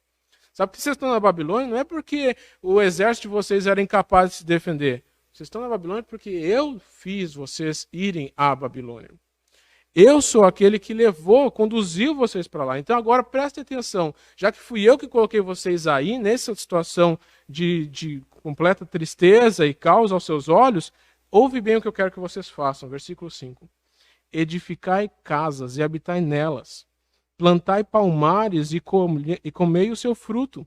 Sabe por que vocês estão na Babilônia? Não é porque o exército de vocês era incapaz de se defender. Vocês estão na Babilônia porque eu fiz vocês irem à Babilônia. Eu sou aquele que conduziu vocês para lá. Então agora prestem atenção. Já que fui eu que coloquei vocês aí, nessa situação de completa tristeza e caos aos seus olhos, ouve bem o que eu quero que vocês façam. Versículo 5. Edificai casas e habitai nelas. Plantai palmares e comei o seu fruto.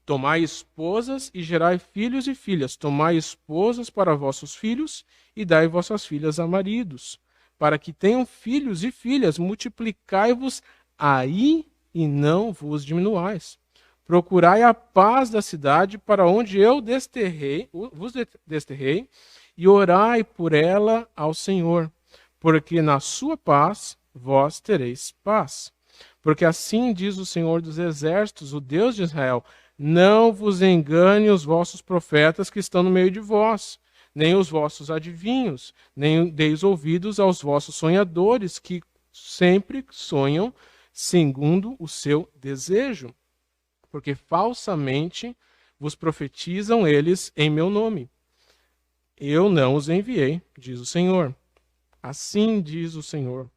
Tomai esposas e gerai filhos e filhas. Tomai esposas para vossos filhos e dai vossas filhas a maridos. Para que tenham filhos e filhas, multiplicai-vos aí e não vos diminuais. Procurai a paz da cidade para onde eu vos desterrei, e orai por ela ao Senhor, porque na sua paz vós tereis paz. Porque assim diz o Senhor dos Exércitos, o Deus de Israel, não vos engane os vossos profetas que estão no meio de vós, nem os vossos adivinhos, nem deis ouvidos aos vossos sonhadores, que sempre sonham segundo o seu desejo, porque falsamente vos profetizam eles em meu nome. Eu não os enviei, diz o Senhor. Assim diz o Senhor.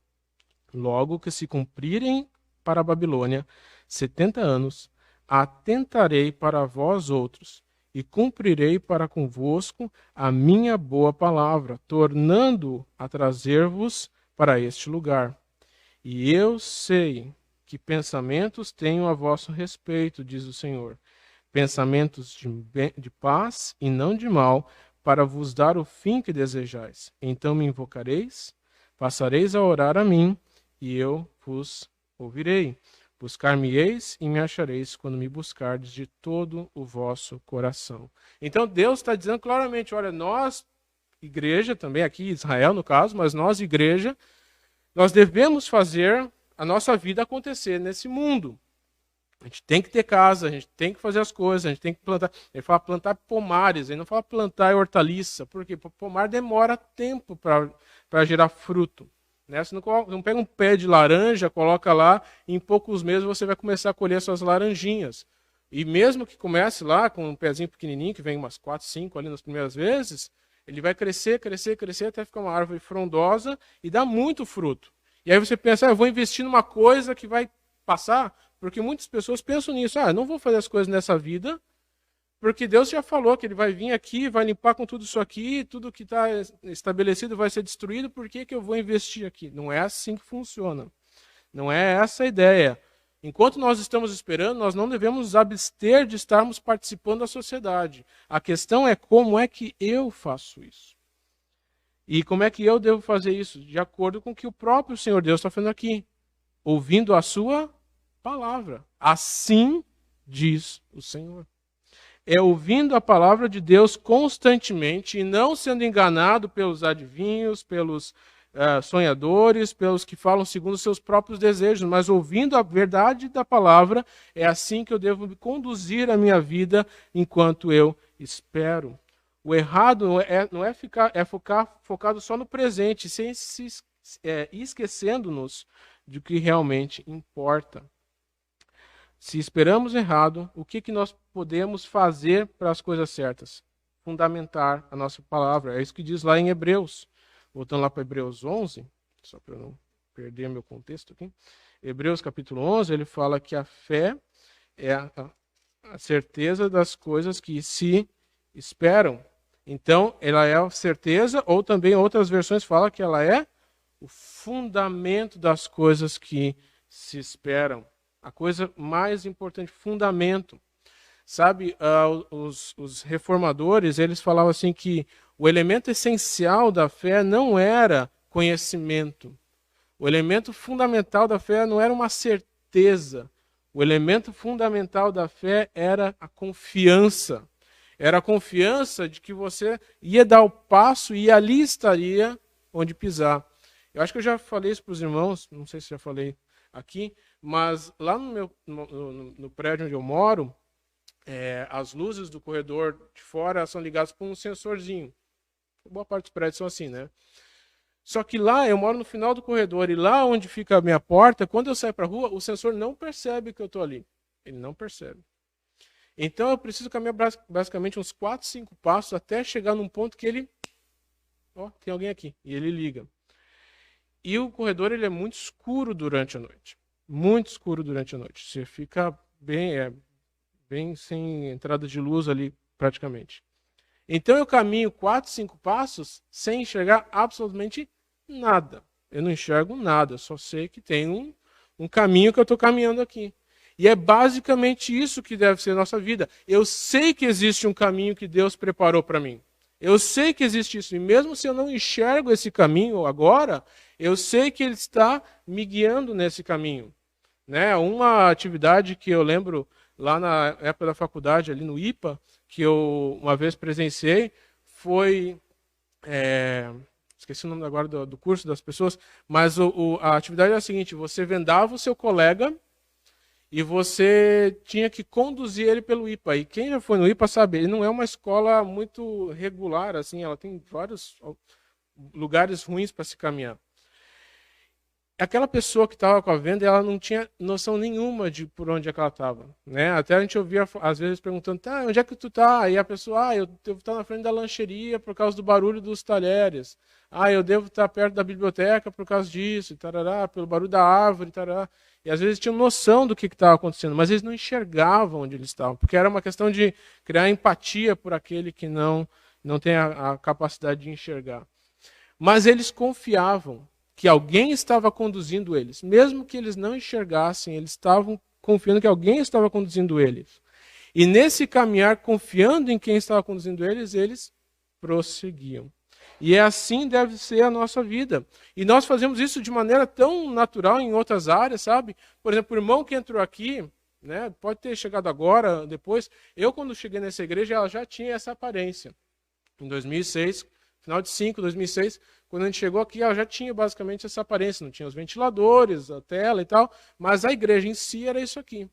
Logo que se cumprirem para a Babilônia 70 anos, atentarei para vós outros, e cumprirei para convosco a minha boa palavra, tornando a trazer-vos para este lugar. E eu sei que pensamentos tenho a vosso respeito, diz o Senhor, pensamentos de paz e não de mal, para vos dar o fim que desejais. Então me invocareis, passareis a orar a mim, e eu vos ouvirei. Buscar-me-eis e me achareis quando me buscardes de todo o vosso coração. Então Deus está dizendo claramente, olha, nós, igreja, também aqui Israel no caso, mas nós, igreja, nós devemos fazer a nossa vida acontecer nesse mundo. A gente tem que ter casa, a gente tem que fazer as coisas, a gente tem que plantar. Ele fala plantar pomares, ele não fala plantar hortaliça, porque pomar demora tempo para gerar fruto. Né? Você não pega um pé de laranja, coloca lá, e em poucos meses você vai começar a colher suas laranjinhas. E mesmo que comece lá com um pezinho pequenininho, que vem umas 4, 5 ali nas primeiras vezes, ele vai crescer, crescer, crescer, até ficar uma árvore frondosa e dar muito fruto. E aí você pensa, eu vou investir numa coisa que vai passar, porque muitas pessoas pensam nisso, eu não vou fazer as coisas nessa vida, porque Deus já falou que ele vai vir aqui, vai limpar com tudo isso aqui, tudo que está estabelecido vai ser destruído, por que eu vou investir aqui? Não é assim que funciona. Não é essa a ideia. Enquanto nós estamos esperando, nós não devemos nos abster de estarmos participando da sociedade. A questão é como é que eu faço isso. E como é que eu devo fazer isso? De acordo com o que o próprio Senhor Deus está fazendo aqui. Ouvindo a sua palavra. Assim diz o Senhor. É ouvindo a palavra de Deus constantemente e não sendo enganado pelos adivinhos, pelos sonhadores, pelos que falam segundo os seus próprios desejos, mas ouvindo a verdade da palavra, é assim que eu devo conduzir a minha vida enquanto eu espero. O errado não é ficar focado só no presente, sem esquecendo-nos de que realmente importa. Se esperamos errado, o que nós podemos fazer para as coisas certas? Fundamentar a nossa palavra. É isso que diz lá em Hebreus. Voltando lá para Hebreus 11, só para eu não perder meu contexto aqui. Hebreus capítulo 11, ele fala que a fé é a certeza das coisas que se esperam. Então, ela é a certeza, ou também outras versões falam que ela é o fundamento das coisas que se esperam. A coisa mais importante, fundamento. Sabe, os reformadores, eles falavam assim que o elemento essencial da fé não era conhecimento. O elemento fundamental da fé não era uma certeza. O elemento fundamental da fé era a confiança. Era a confiança de que você ia dar o passo e ali estaria onde pisar. Eu acho que eu já falei isso para os irmãos, não sei se já falei aqui, mas lá no prédio onde eu moro, as luzes do corredor de fora são ligadas por um sensorzinho. Boa parte dos prédios são assim, né? Só que lá, eu moro no final do corredor, e lá onde fica a minha porta, quando eu saio para a rua, o sensor não percebe que eu estou ali. Ele não percebe. Então eu preciso caminhar basicamente uns 4, 5 passos até chegar num ponto que ele... Ó, tem alguém aqui. E ele liga. E o corredor ele é muito escuro durante a noite. Muito escuro durante a noite. Você fica bem sem entrada de luz ali, praticamente. Então eu caminho 4, 5 passos sem enxergar absolutamente nada. Eu não enxergo nada, só sei que tem um caminho que eu estou caminhando aqui. E é basicamente isso que deve ser a nossa vida. Eu sei que existe um caminho que Deus preparou para mim. Eu sei que existe isso. E mesmo se eu não enxergo esse caminho agora, eu sei que Ele está me guiando nesse caminho. Né? Uma atividade que eu lembro lá na época da faculdade, ali no IPA, que eu uma vez presenciei, foi... esqueci o nome agora do curso das pessoas, mas a atividade é a seguinte: você vendava o seu colega e você tinha que conduzir ele pelo IPA. E quem já foi no IPA sabe, ele não é uma escola muito regular, assim, ela tem vários lugares ruins para se caminhar. Aquela pessoa que estava com a venda, ela não tinha noção nenhuma de por onde é que ela estava. Né? Até a gente ouvia, às vezes, perguntando, tá, onde é que tu tá? E a pessoa, eu devo estar na frente da lancheria por causa do barulho dos talheres. Eu devo estar perto da biblioteca por causa disso, tarará, pelo barulho da árvore, tarará. E às vezes tinham noção do que estava acontecendo, mas eles não enxergavam onde eles estavam, porque era uma questão de criar empatia por aquele que não tem a capacidade de enxergar. Mas eles confiavam que alguém estava conduzindo eles. Mesmo que eles não enxergassem, eles estavam confiando que alguém estava conduzindo eles. E nesse caminhar, confiando em quem estava conduzindo eles, eles prosseguiam. E assim deve ser a nossa vida. E nós fazemos isso de maneira tão natural em outras áreas, sabe? Por exemplo, o irmão que entrou aqui, né, pode ter chegado agora, depois. Eu, quando cheguei nessa igreja, ela já tinha essa aparência. Em 2006, final de 2006, quando a gente chegou aqui, ela já tinha basicamente essa aparência. Não tinha os ventiladores, a tela e tal, mas a igreja em si era isso aqui.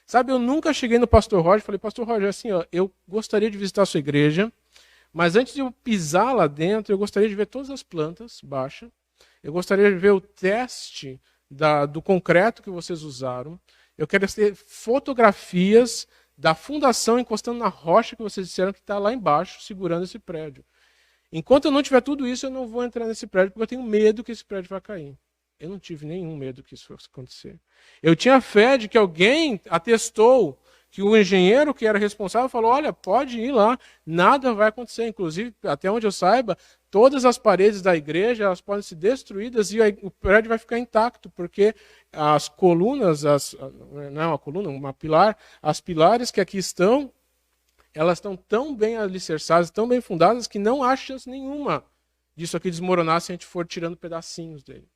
Sabe, eu nunca cheguei no pastor Roger e falei, pastor Roger, assim, ó, eu gostaria de visitar a sua igreja, mas antes de eu pisar lá dentro, eu gostaria de ver todas as plantas baixas, eu gostaria de ver o teste do concreto que vocês usaram, eu quero ter fotografias da fundação encostando na rocha que vocês disseram que está lá embaixo, segurando esse prédio. Enquanto eu não tiver tudo isso, eu não vou entrar nesse prédio, porque eu tenho medo que esse prédio vai cair. Eu não tive nenhum medo que isso fosse acontecer. Eu tinha fé de que alguém atestou, que o engenheiro que era responsável falou, olha, pode ir lá, nada vai acontecer. Inclusive, até onde eu saiba, todas as paredes da igreja elas podem ser destruídas e o prédio vai ficar intacto, porque as colunas, as pilares que aqui estão, elas estão tão bem alicerçadas, tão bem fundadas, que não há chance nenhuma disso aqui desmoronar se a gente for tirando pedacinhos dele.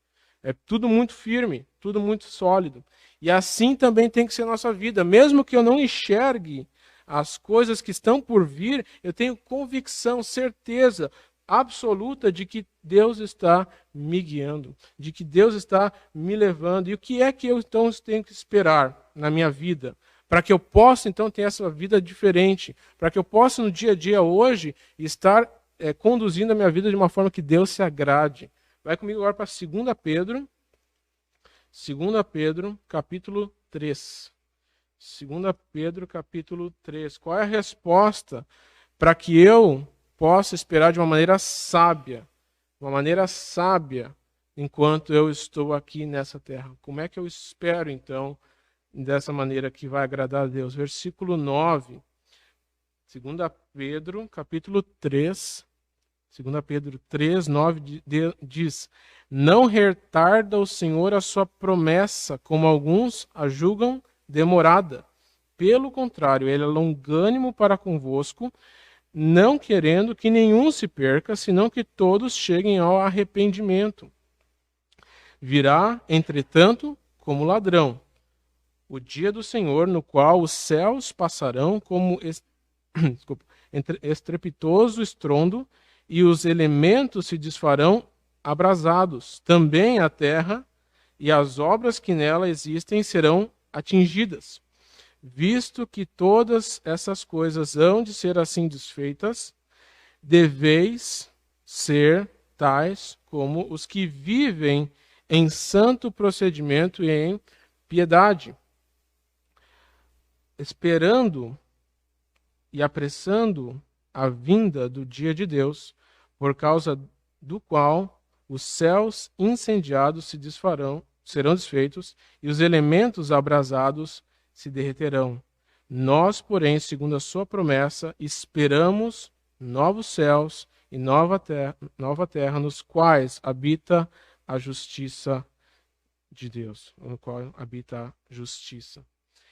É tudo muito firme, tudo muito sólido. E assim também tem que ser a nossa vida. Mesmo que eu não enxergue as coisas que estão por vir, eu tenho convicção, certeza absoluta de que Deus está me guiando, de que Deus está me levando. E o que é que eu então tenho que esperar na minha vida? Para que eu possa então ter essa vida diferente, para que eu possa no dia a dia hoje estar conduzindo a minha vida de uma forma que Deus se agrade. Vai comigo agora para 2 Pedro. 2 Pedro, capítulo 3. 2 Pedro, capítulo 3. Qual é a resposta para que eu possa esperar de uma maneira sábia? Uma maneira sábia enquanto eu estou aqui nessa terra. Como é que eu espero, então, dessa maneira que vai agradar a Deus? Versículo 9. 2 Pedro, capítulo 3. 2 Pedro 3, 9 diz: não retarda o Senhor a sua promessa, como alguns a julgam demorada. Pelo contrário, ele é longânimo para convosco, não querendo que nenhum se perca, senão que todos cheguem ao arrependimento. Virá, entretanto, como ladrão, o dia do Senhor, no qual os céus passarão como estrepitoso estrondo, e os elementos se desfarão abrasados. Também a terra e as obras que nela existem serão atingidas. Visto que todas essas coisas hão de ser assim desfeitas, deveis ser tais como os que vivem em santo procedimento e em piedade, esperando e apressando a vinda do dia de Deus, por causa do qual os céus incendiados serão desfeitos e os elementos abrasados se derreterão. Nós, porém, segundo a sua promessa, esperamos novos céus e nova terra nos quais habita a justiça de Deus, no qual habita a justiça.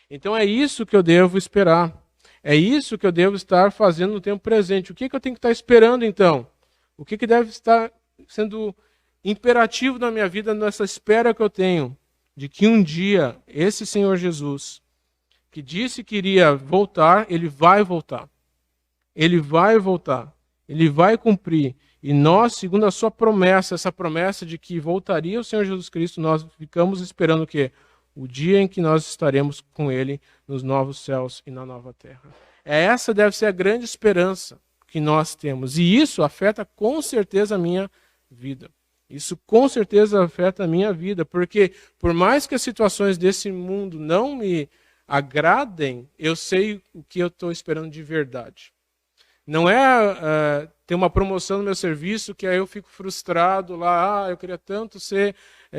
Então é isso que eu devo esperar. É isso que eu devo estar fazendo no tempo presente. O que eu tenho que estar esperando, então? O que deve estar sendo imperativo na minha vida nessa espera que eu tenho de que um dia esse Senhor Jesus, que disse que iria voltar, ele vai voltar. Ele vai voltar. Ele vai cumprir. E nós, segundo a sua promessa, essa promessa de que voltaria o Senhor Jesus Cristo, nós ficamos esperando o quê? O dia em que nós estaremos com Ele nos novos céus e na nova terra. Essa deve ser a grande esperança que nós temos. E isso afeta com certeza a minha vida. Isso com certeza afeta a minha vida, porque por mais que as situações desse mundo não me agradem, eu sei o que eu estou esperando de verdade. Não é ter uma promoção no meu serviço que aí eu fico frustrado lá, eu queria tanto ser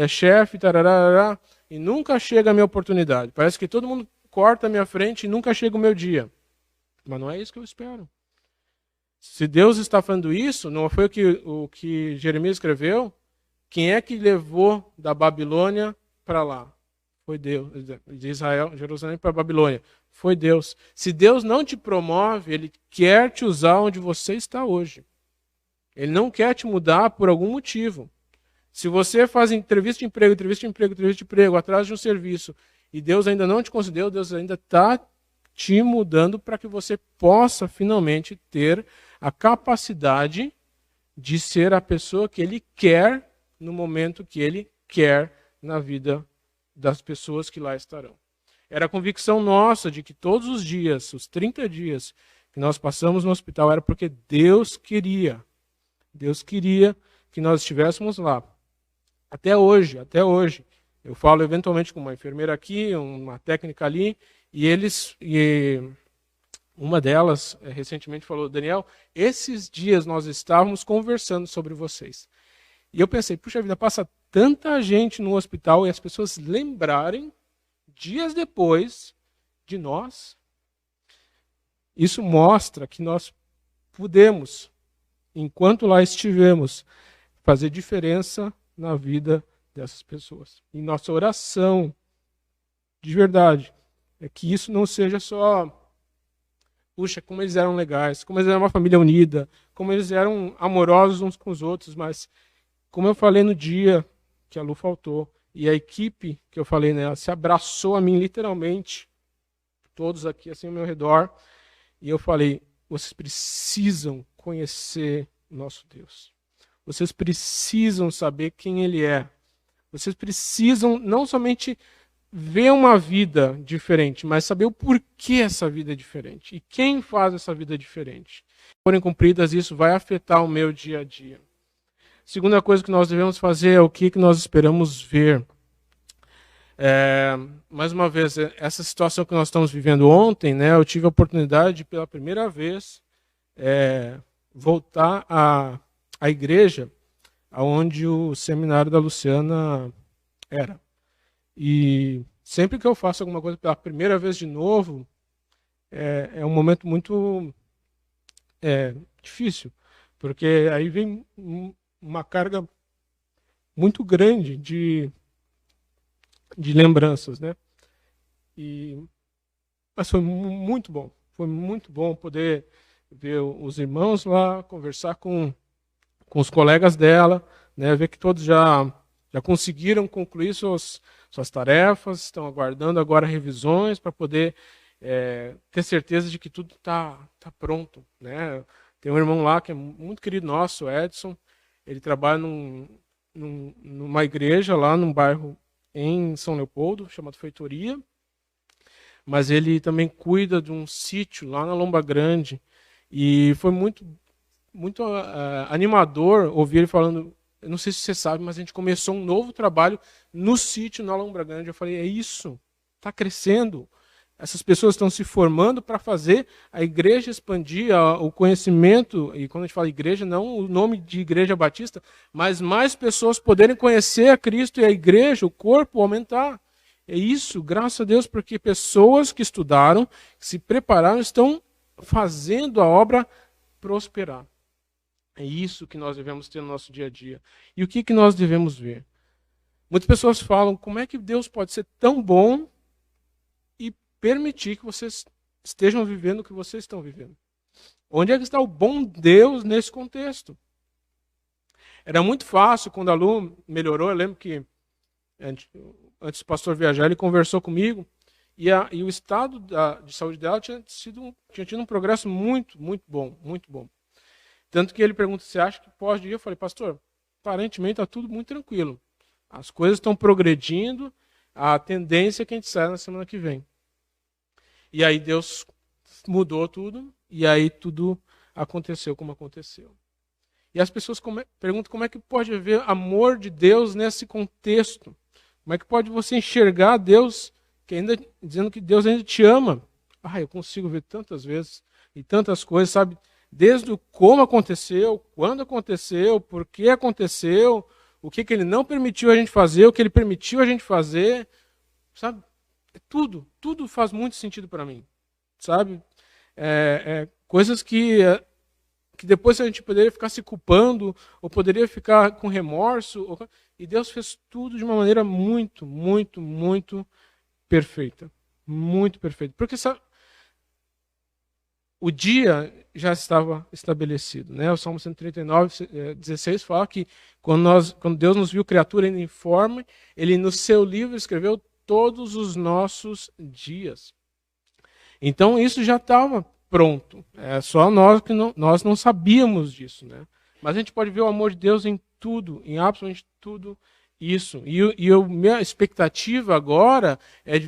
chefe, tarará, e nunca chega a minha oportunidade. Parece que todo mundo corta a minha frente e nunca chega o meu dia. Mas não é isso que eu espero. Se Deus está falando isso, não foi o que Jeremias escreveu? Quem é que levou da Babilônia para lá? Foi Deus. De Israel, Jerusalém para a Babilônia. Foi Deus. Se Deus não te promove, Ele quer te usar onde você está hoje. Ele não quer te mudar por algum motivo. Se você faz entrevista de emprego, atrás de um serviço, e Deus ainda não te concedeu, Deus ainda está te mudando para que você possa finalmente ter a capacidade de ser a pessoa que Ele quer no momento que Ele quer na vida das pessoas que lá estarão. Era a convicção nossa de que todos os dias, os 30 dias que nós passamos no hospital, era porque Deus queria que nós estivéssemos lá. Até hoje. Eu falo eventualmente com uma enfermeira aqui, uma técnica ali, e uma delas recentemente falou: Daniel, esses dias nós estávamos conversando sobre vocês. E eu pensei, puxa vida, passa tanta gente no hospital e as pessoas lembrarem, dias depois, de nós. Isso mostra que nós podemos, enquanto lá estivemos, fazer diferença na vida dessas pessoas. E nossa oração, de verdade, é que isso não seja só, puxa, como eles eram legais, como eles eram uma família unida, como eles eram amorosos uns com os outros, mas, como eu falei no dia que a Lu faltou, e a equipe que eu falei nela se abraçou a mim literalmente, todos aqui assim ao meu redor, e eu falei: vocês precisam conhecer o nosso Deus. Vocês precisam saber quem Ele é. Vocês precisam não somente ver uma vida diferente, mas saber o porquê essa vida é diferente. E quem faz essa vida diferente. Se forem cumpridas, isso vai afetar o meu dia a dia. Segunda coisa que nós devemos fazer é o que nós esperamos ver. Mais uma vez, essa situação que nós estamos vivendo ontem, né, eu tive a oportunidade de, pela primeira vez, voltar à igreja onde o seminário da Luciana era. E sempre que eu faço alguma coisa pela primeira vez de novo, é um momento muito difícil, porque aí vem uma carga muito grande de lembranças, né? Mas foi muito bom poder ver os irmãos lá, conversar com os colegas dela, né? Ver que todos já conseguiram concluir suas tarefas, estão aguardando agora revisões para poder ter certeza de que tudo está pronto, né? Tem um irmão lá que é muito querido nosso, Edson. Ele trabalha numa igreja lá num bairro em São Leopoldo, chamado Feitoria. Mas ele também cuida de um sítio lá na Lomba Grande. E foi muito animador ouvir ele falando, eu não sei se você sabe, mas a gente começou um novo trabalho no sítio na Lomba Grande. Eu falei, é isso, está crescendo. Essas pessoas estão se formando para fazer a igreja expandir o conhecimento, e quando a gente fala igreja, não o nome de igreja batista, mas mais pessoas poderem conhecer a Cristo e a igreja, o corpo aumentar. É isso, graças a Deus, porque pessoas que estudaram, que se prepararam, estão fazendo a obra prosperar. É isso que nós devemos ter no nosso dia a dia. E o que nós devemos ver? Muitas pessoas falam, como é que Deus pode ser tão bom e permitir que vocês estejam vivendo o que vocês estão vivendo? Onde é que está o bom Deus nesse contexto? Era muito fácil, quando a Lu melhorou, eu lembro que antes do pastor viajar, ele conversou comigo, e o estado de saúde dela tinha tido um progresso muito, muito bom, muito bom. Tanto que ele pergunta, você acha que pode ir? Eu falei, pastor, aparentemente está tudo muito tranquilo. As coisas estão progredindo, a tendência é que a gente saia na semana que vem. E aí Deus mudou tudo, e aí tudo aconteceu como aconteceu. E as pessoas perguntam como é que pode haver amor de Deus nesse contexto. Como é que pode você enxergar Deus, dizendo que Deus ainda te ama? Eu consigo ver tantas vezes e tantas coisas, sabe? Desde o como aconteceu, quando aconteceu, por que aconteceu, o que Ele não permitiu a gente fazer, o que Ele permitiu a gente fazer, sabe? Tudo faz muito sentido para mim, sabe? Coisas que depois a gente poderia ficar se culpando, ou poderia ficar com remorso, e Deus fez tudo de uma maneira muito, muito, muito perfeita. Muito perfeita. Porque sabe, o dia já estava estabelecido, né? O Salmo 139, 16 fala que quando Deus nos viu criatura informe, Ele no seu livro escreveu todos os nossos dias. Então isso já estava pronto. É só nós não sabíamos disso, né? Mas a gente pode ver o amor de Deus em tudo, em absolutamente tudo isso. E minha expectativa agora é de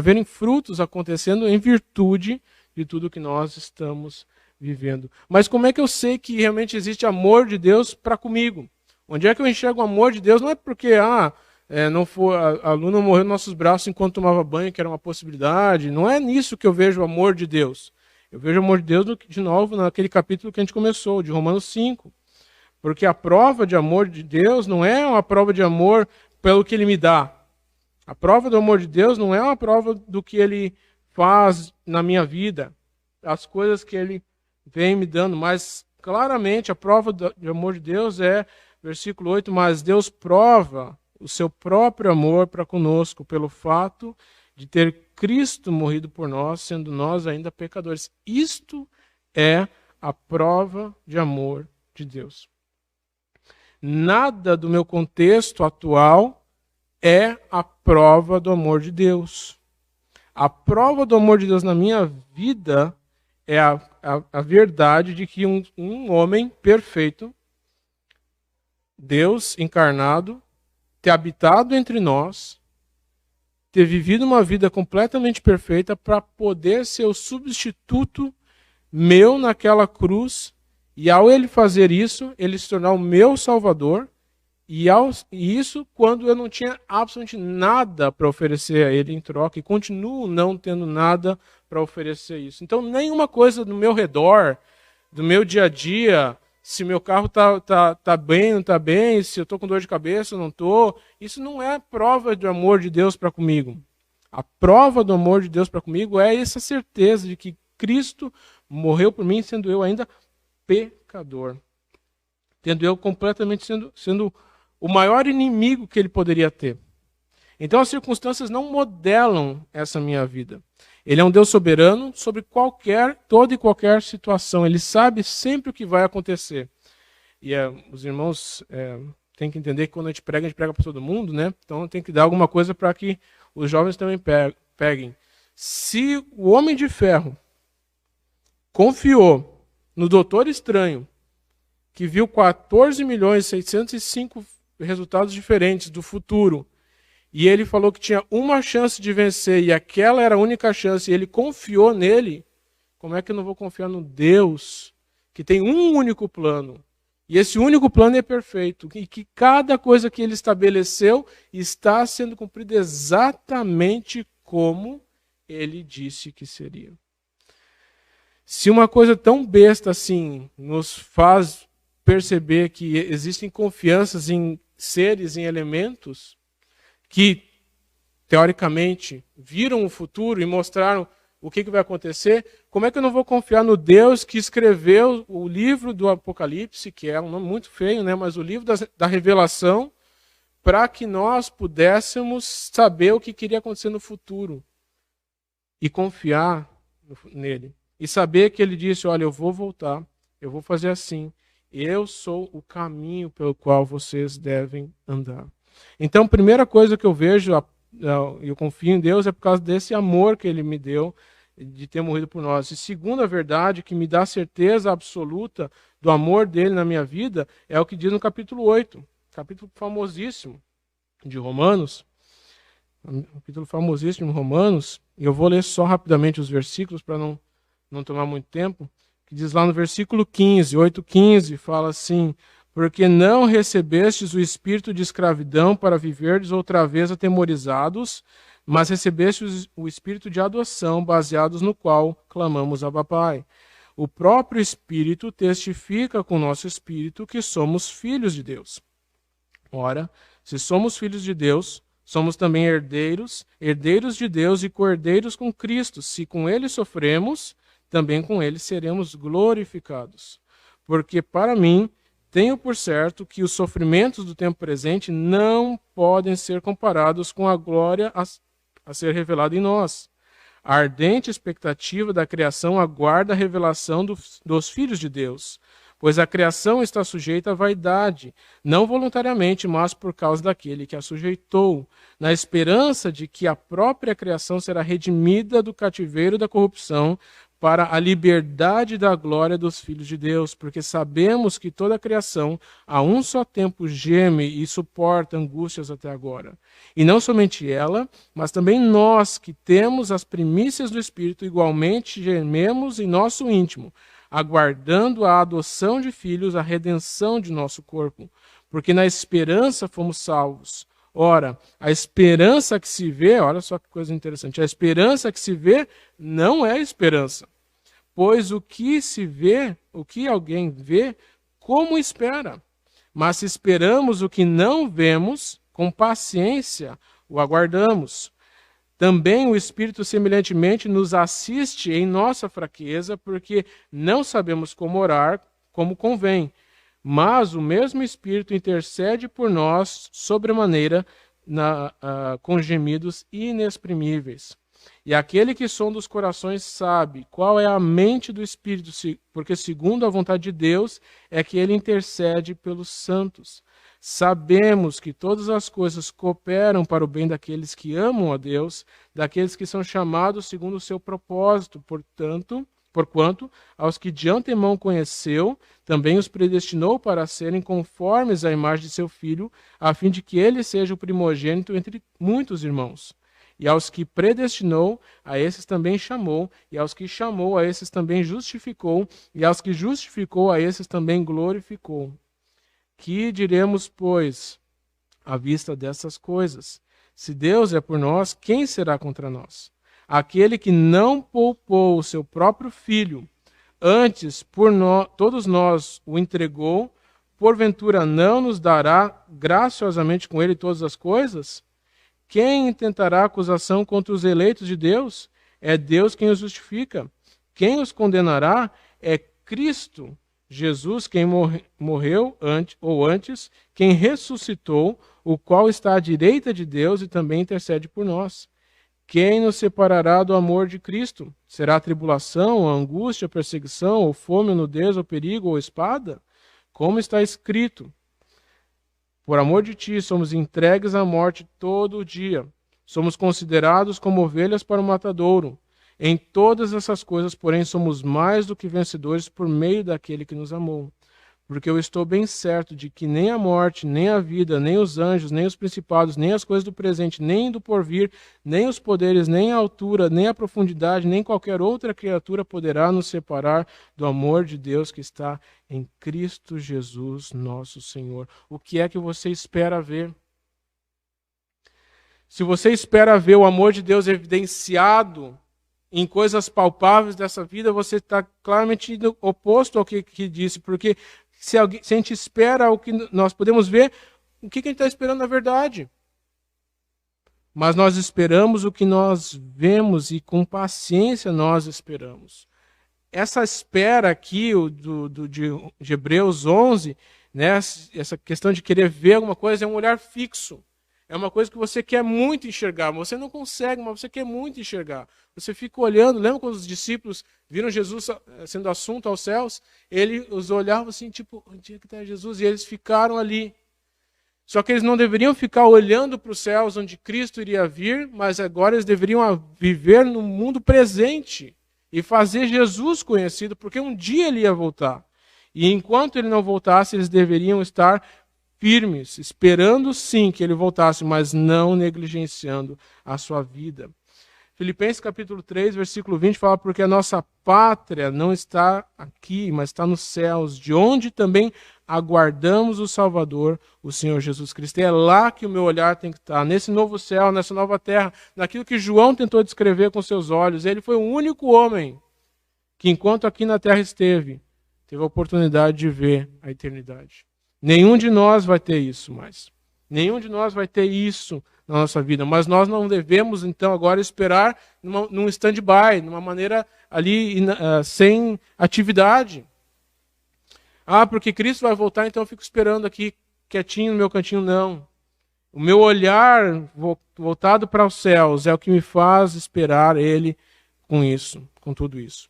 verem frutos acontecendo em virtude de tudo que nós estamos vivendo. Mas como é que eu sei que realmente existe amor de Deus para comigo? Onde é que eu enxergo o amor de Deus? Não é porque a Lu não morreu nos nossos braços enquanto tomava banho, que era uma possibilidade. Não é nisso que eu vejo o amor de Deus. Eu vejo o amor de Deus, de novo, naquele capítulo que a gente começou, de Romanos 5. Porque a prova de amor de Deus não é uma prova de amor pelo que Ele me dá. A prova do amor de Deus não é uma prova do que Ele faz na minha vida, as coisas que Ele vem me dando, mas claramente a prova de amor de Deus é, versículo 8, mas Deus prova o seu próprio amor para conosco pelo fato de ter Cristo morrido por nós, sendo nós ainda pecadores. Isto é a prova de amor de Deus. Nada do meu contexto atual é a prova do amor de Deus. A prova do amor de Deus na minha vida é a verdade de que um homem perfeito, Deus encarnado, ter habitado entre nós, ter vivido uma vida completamente perfeita para poder ser o substituto meu naquela cruz, e ao Ele fazer isso, Ele se tornar o meu Salvador, e isso quando eu não tinha absolutamente nada para oferecer a Ele em troca, e continuo não tendo nada para oferecer isso. Então, nenhuma coisa do meu redor, do meu dia a dia, se meu carro tá bem, não está bem, se eu estou com dor de cabeça, não estou, isso não é prova do amor de Deus para comigo. A prova do amor de Deus para comigo é essa certeza de que Cristo morreu por mim, sendo eu ainda pecador. Tendo eu completamente sendo o maior inimigo que Ele poderia ter. Então as circunstâncias não modelam essa minha vida. Ele é um Deus soberano sobre toda e qualquer situação. Ele sabe sempre o que vai acontecer. E os irmãos têm que entender que quando a gente prega para todo mundo, né? Então tem que dar alguma coisa para que os jovens também peguem. Se o Homem de Ferro confiou no Doutor Estranho, que viu 14.605 resultados diferentes do futuro, e ele falou que tinha uma chance de vencer, e aquela era a única chance, e ele confiou nele, como é que eu não vou confiar no Deus, que tem um único plano? E esse único plano é perfeito, e que cada coisa que ele estabeleceu está sendo cumprida exatamente como ele disse que seria. Se uma coisa tão besta assim nos faz perceber que existem confianças em seres, em elementos, que teoricamente viram o futuro e mostraram o que vai acontecer, como é que eu não vou confiar no Deus que escreveu o livro do Apocalipse, que é um nome muito feio, né? Mas o livro da revelação, para que nós pudéssemos saber o que queria acontecer no futuro e confiar nele. E saber que ele disse, olha, eu vou voltar, eu vou fazer assim, eu sou o caminho pelo qual vocês devem andar. Então, a primeira coisa que eu vejo, eu confio em Deus, é por causa desse amor que ele me deu, de ter morrido por nós. E segunda verdade, que me dá certeza absoluta do amor dele na minha vida, é o que diz no capítulo 8, capítulo famosíssimo de Romanos, capítulo famosíssimo de Romanos, e eu vou ler só rapidamente os versículos para não tomar muito tempo, que diz lá no versículo 15, 8:15, fala assim: porque não recebestes o espírito de escravidão para viverdes outra vez atemorizados, mas recebestes o espírito de adoção, baseados no qual clamamos Abba Pai. O próprio Espírito testifica com o nosso espírito que somos filhos de Deus. Ora, se somos filhos de Deus, somos também herdeiros, herdeiros de Deus e co-herdeiros com Cristo. Se com ele sofremos, também com ele seremos glorificados. Porque para mim, tenho por certo que os sofrimentos do tempo presente não podem ser comparados com a glória a ser revelada em nós. A ardente expectativa da criação aguarda a revelação dos filhos de Deus, pois a criação está sujeita à vaidade, não voluntariamente, mas por causa daquele que a sujeitou, na esperança de que a própria criação será redimida do cativeiro da corrupção, para a liberdade da glória dos filhos de Deus, porque sabemos que toda a criação a um só tempo geme e suporta angústias até agora. E não somente ela, mas também nós que temos as primícias do Espírito, igualmente gememos em nosso íntimo, aguardando a adoção de filhos, a redenção de nosso corpo, porque na esperança fomos salvos. Ora, a esperança que se vê, olha só que coisa interessante, a esperança que se vê não é esperança, pois o que se vê, o que alguém vê, como espera? Mas se esperamos o que não vemos, com paciência o aguardamos. Também o Espírito semelhantemente nos assiste em nossa fraqueza, porque não sabemos como orar como convém. Mas o mesmo Espírito intercede por nós sobremaneira com gemidos inexprimíveis. E aquele que sonda os corações sabe qual é a mente do Espírito, porque segundo a vontade de Deus é que ele intercede pelos santos. Sabemos que todas as coisas cooperam para o bem daqueles que amam a Deus, daqueles que são chamados segundo o seu propósito. Porquanto, aos que de antemão conheceu, também os predestinou para serem conformes à imagem de seu Filho, a fim de que ele seja o primogênito entre muitos irmãos. E aos que predestinou, a esses também chamou, e aos que chamou, a esses também justificou, e aos que justificou, a esses também glorificou. Que diremos, pois, à vista dessas coisas? Se Deus é por nós, quem será contra nós? Aquele que não poupou o seu próprio Filho, antes por todos nós o entregou, porventura não nos dará graciosamente com ele todas as coisas? Quem intentará acusação contra os eleitos de Deus? É Deus quem os justifica. Quem os condenará é Cristo Jesus, quem morreu antes, quem ressuscitou, o qual está à direita de Deus e também intercede por nós. Quem nos separará do amor de Cristo? Será a tribulação, a angústia, a perseguição, ou fome, ou nudez, ou perigo, ou espada? Como está escrito: por amor de ti somos entregues à morte todo o dia. Somos considerados como ovelhas para o matadouro. Em todas essas coisas, porém, somos mais do que vencedores por meio daquele que nos amou. Porque eu estou bem certo de que nem a morte, nem a vida, nem os anjos, nem os principados, nem as coisas do presente, nem do porvir, nem os poderes, nem a altura, nem a profundidade, nem qualquer outra criatura poderá nos separar do amor de Deus que está em Cristo Jesus, nosso Senhor. O que é que você espera ver? Se você espera ver o amor de Deus evidenciado em coisas palpáveis dessa vida, você está claramente oposto ao que disse, porque se a gente espera o que nós podemos ver, o que a gente está esperando na verdade? Mas nós esperamos o que nós vemos e com paciência nós esperamos. Essa espera aqui de Hebreus 11, né, essa questão de querer ver alguma coisa é um olhar fixo. É uma coisa que você quer muito enxergar, mas você não consegue, mas você quer muito enxergar. Você fica olhando, lembra quando os discípulos viram Jesus sendo assunto aos céus? Ele os olhava assim, tipo, onde é que está Jesus? E eles ficaram ali. Só que eles não deveriam ficar olhando para os céus onde Cristo iria vir, mas agora eles deveriam viver no mundo presente e fazer Jesus conhecido, porque um dia ele ia voltar. E enquanto ele não voltasse, eles deveriam estar firmes, esperando sim que ele voltasse, mas não negligenciando a sua vida. Filipenses capítulo 3, versículo 20 fala: porque a nossa pátria não está aqui, mas está nos céus, de onde também aguardamos o Salvador, o Senhor Jesus Cristo. E é lá que o meu olhar tem que estar, nesse novo céu, nessa nova terra, naquilo que João tentou descrever com seus olhos. Ele foi o único homem que, enquanto aqui na terra esteve, teve a oportunidade de ver a eternidade. Nenhum de nós vai ter isso mais. Nenhum de nós vai ter isso na nossa vida. Mas nós não devemos, então, agora esperar num stand-by, numa maneira ali sem atividade. Ah, porque Cristo vai voltar, então eu fico esperando aqui quietinho no meu cantinho. Não. O meu olhar voltado para os céus é o que me faz esperar Ele com isso, com tudo isso.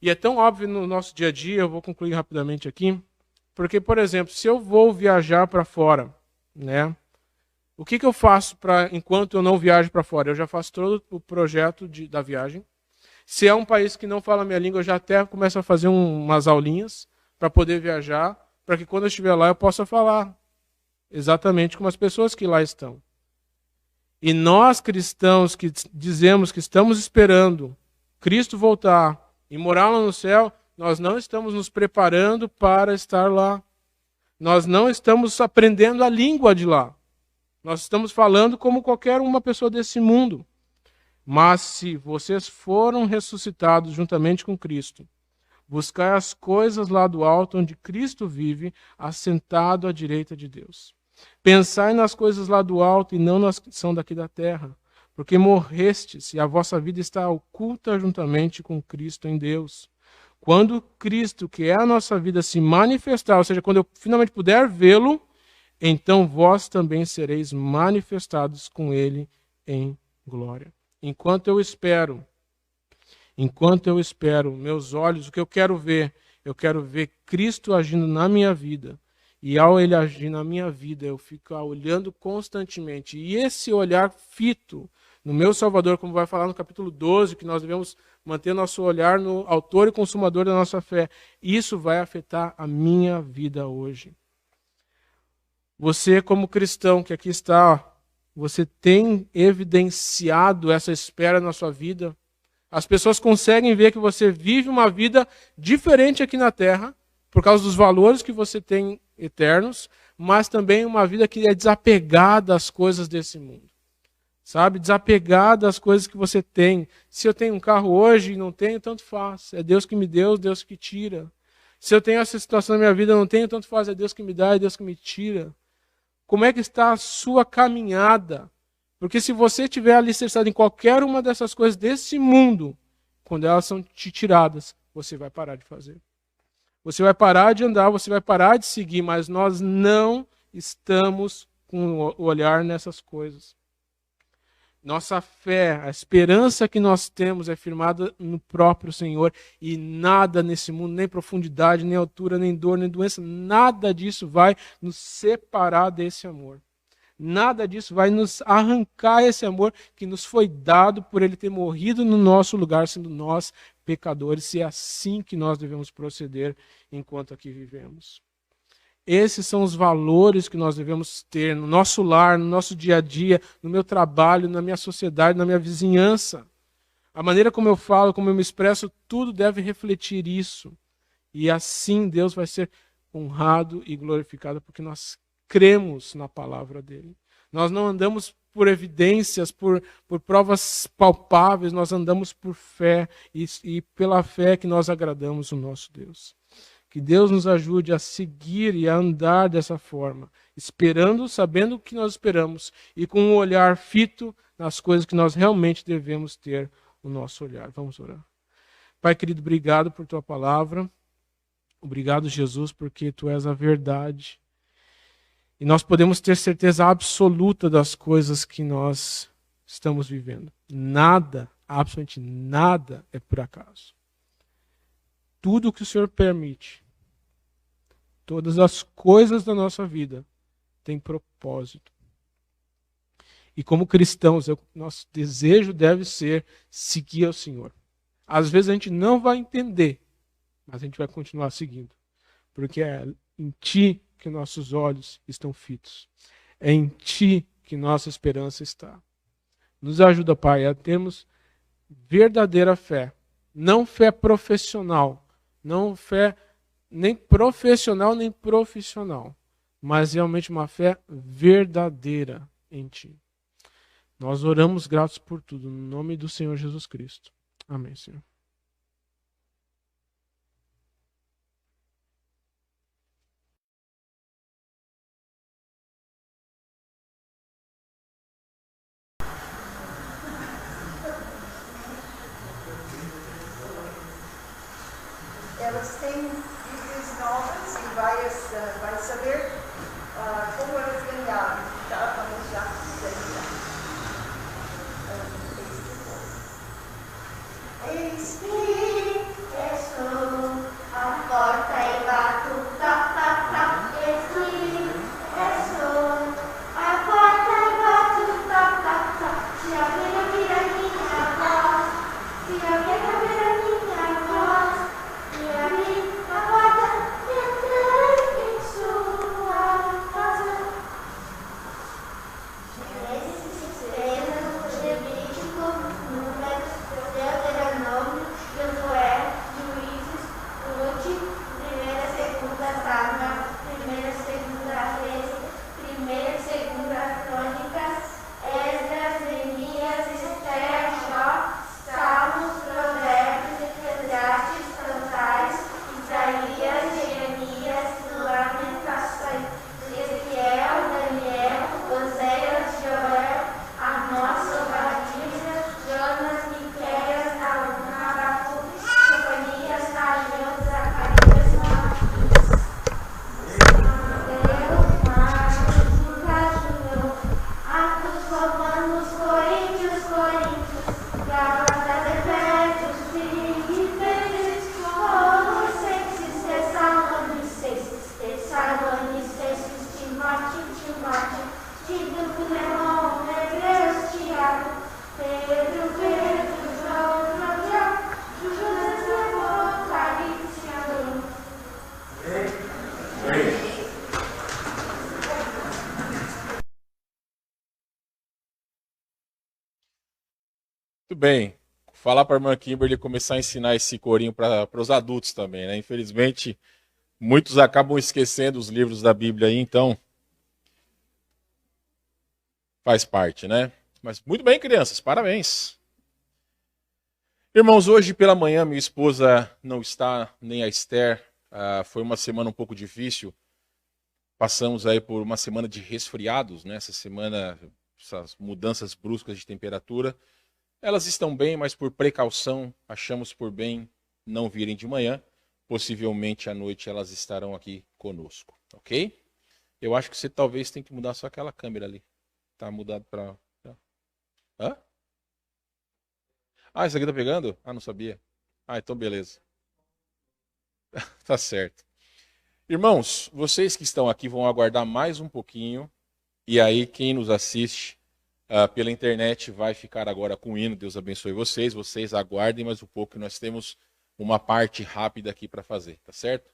E é tão óbvio no nosso dia a dia, eu vou concluir rapidamente aqui, porque, por exemplo, se eu vou viajar para fora, né? O que eu faço enquanto eu não viajo para fora? Eu já faço todo o projeto da viagem. Se é um país que não fala a minha língua, eu já até começo a fazer umas aulinhas para poder viajar, para que quando eu estiver lá eu possa falar exatamente como as pessoas que lá estão. E nós cristãos que dizemos que estamos esperando Cristo voltar e morar lá no céu, nós não estamos nos preparando para estar lá. Nós não estamos aprendendo a língua de lá. Nós estamos falando como qualquer uma pessoa desse mundo. Mas se vocês foram ressuscitados juntamente com Cristo, buscai as coisas lá do alto, onde Cristo vive, assentado à direita de Deus. Pensai nas coisas lá do alto e não nas que são daqui da terra, porque morrestes e a vossa vida está oculta juntamente com Cristo em Deus. Quando Cristo, que é a nossa vida, se manifestar, ou seja, quando eu finalmente puder vê-lo, então vós também sereis manifestados com Ele em glória. Enquanto eu espero, meus olhos, o que eu quero ver Cristo agindo na minha vida. E ao Ele agir na minha vida, eu fico olhando constantemente. E esse olhar fito no meu Salvador, como vai falar no capítulo 12, que nós devemos manter nosso olhar no autor e consumador da nossa fé. Isso vai afetar a minha vida hoje. Você, como cristão que aqui está, você tem evidenciado essa espera na sua vida? As pessoas conseguem ver que você vive uma vida diferente aqui na terra, por causa dos valores que você tem eternos, mas também uma vida que é desapegada às coisas desse mundo. Sabe? Desapegar das coisas que você tem. Se eu tenho um carro hoje e não tenho, tanto faz. É Deus que me deu, Deus que tira. Se eu tenho essa situação na minha vida e não tenho, tanto faz. É Deus que me dá, é Deus que me tira. Como é que está a sua caminhada? Porque se você estiver alicerçado em qualquer uma dessas coisas desse mundo, quando elas são te tiradas, você vai parar de fazer. Você vai parar de andar, você vai parar de seguir, mas nós não estamos com o olhar nessas coisas. Nossa fé, a esperança que nós temos é firmada no próprio Senhor, e nada nesse mundo, nem profundidade, nem altura, nem dor, nem doença, nada disso vai nos separar desse amor. Nada disso vai nos arrancar esse amor que nos foi dado por ele ter morrido no nosso lugar, sendo nós pecadores, e é assim que nós devemos proceder enquanto aqui vivemos. Esses são os valores que nós devemos ter no nosso lar, no nosso dia a dia, no meu trabalho, na minha sociedade, na minha vizinhança. A maneira como eu falo, como eu me expresso, tudo deve refletir isso. E assim Deus vai ser honrado e glorificado, porque nós cremos na palavra dele. Nós não andamos por evidências, por provas palpáveis, nós andamos por fé e pela fé que nós agradamos o nosso Deus. Que Deus nos ajude a seguir e a andar dessa forma, esperando, sabendo o que nós esperamos e com um olhar fito nas coisas que nós realmente devemos ter o nosso olhar. Vamos orar. Pai querido, obrigado por tua palavra. Obrigado, Jesus, porque tu és a verdade. E nós podemos ter certeza absoluta das coisas que nós estamos vivendo. Nada, absolutamente nada é por acaso. Tudo o que o Senhor permite, todas as coisas da nossa vida têm propósito. E como cristãos, nosso desejo deve ser seguir ao Senhor. Às vezes a gente não vai entender, mas a gente vai continuar seguindo. Porque é em Ti que nossos olhos estão fitos. É em Ti que nossa esperança está. Nos ajuda, Pai, a termos verdadeira fé. Não fé profissional. Não fé nem profissional nem profissional. Mas realmente uma fé verdadeira em Ti. Nós oramos gratos por tudo. No nome do Senhor Jesus Cristo. Amém, Senhor. Elas têm dicas novas e vai saber como elas ganharam. Tá? Vamos já terminar. Eis que estou à porta e bato, toc, toc, toc. Eis que estou à porta e bato, toc, toc, toc. Se alguém ouvir a minha voz, se alguém ouvir a minha voz, e abrir a porta e entrar em sua casa. Gênesis 6, Levítico, Números, Deuteronômio, Josué, Juízes, Ruth, 1ª, 2ª Samuel, 1ª, 2ª Reis, 1ª, 2ª Crônicas, Esdras, Neemias, Esther, Jó, Salmos, Provérbios, Eclesiastes, Cantares, Isaías, Jeremias, Lamentações, Ezequiel, Daniel, Oséias, Joel, Amós, Obadias, Jonas, Miqueias, Nahum, Abacuque, Sofonias, Ageu, Zacarias, Malaquias. Mateus, Marcos, Lucas, João, Atos, Romanos, Coríntios, Gálatas, Efésios, Filipenses, Colossenses, Tessalonicenses, Timóteo, Tito, Filemão, Hebreus, Tiago, Pedro, João, Judas, Apocalipse, Amém. Muito bem. Falar para a irmã Kimberly começar a ensinar esse corinho para os adultos também, né? Infelizmente, muitos acabam esquecendo os livros da Bíblia aí, então faz parte, né? Mas muito bem, crianças, parabéns. Irmãos, hoje pela manhã minha esposa não está, nem a Esther. Foi uma semana um pouco difícil. Passamos aí por uma semana de resfriados, né? Essa semana, essas mudanças bruscas de temperatura. Elas estão bem, mas por precaução, achamos por bem não virem de manhã. Possivelmente à noite elas estarão aqui conosco, ok? Eu acho que você talvez tenha que mudar só aquela câmera ali. Tá mudado para... Hã? Ah, isso aqui tá pegando? Ah, não sabia. Ah, então beleza. Tá certo. Irmãos, vocês que estão aqui vão aguardar mais um pouquinho, E aí quem nos assiste pela internet vai ficar agora com o hino. Deus abençoe vocês. Vocês aguardem mais um pouco que nós temos uma parte rápida aqui para fazer, tá certo?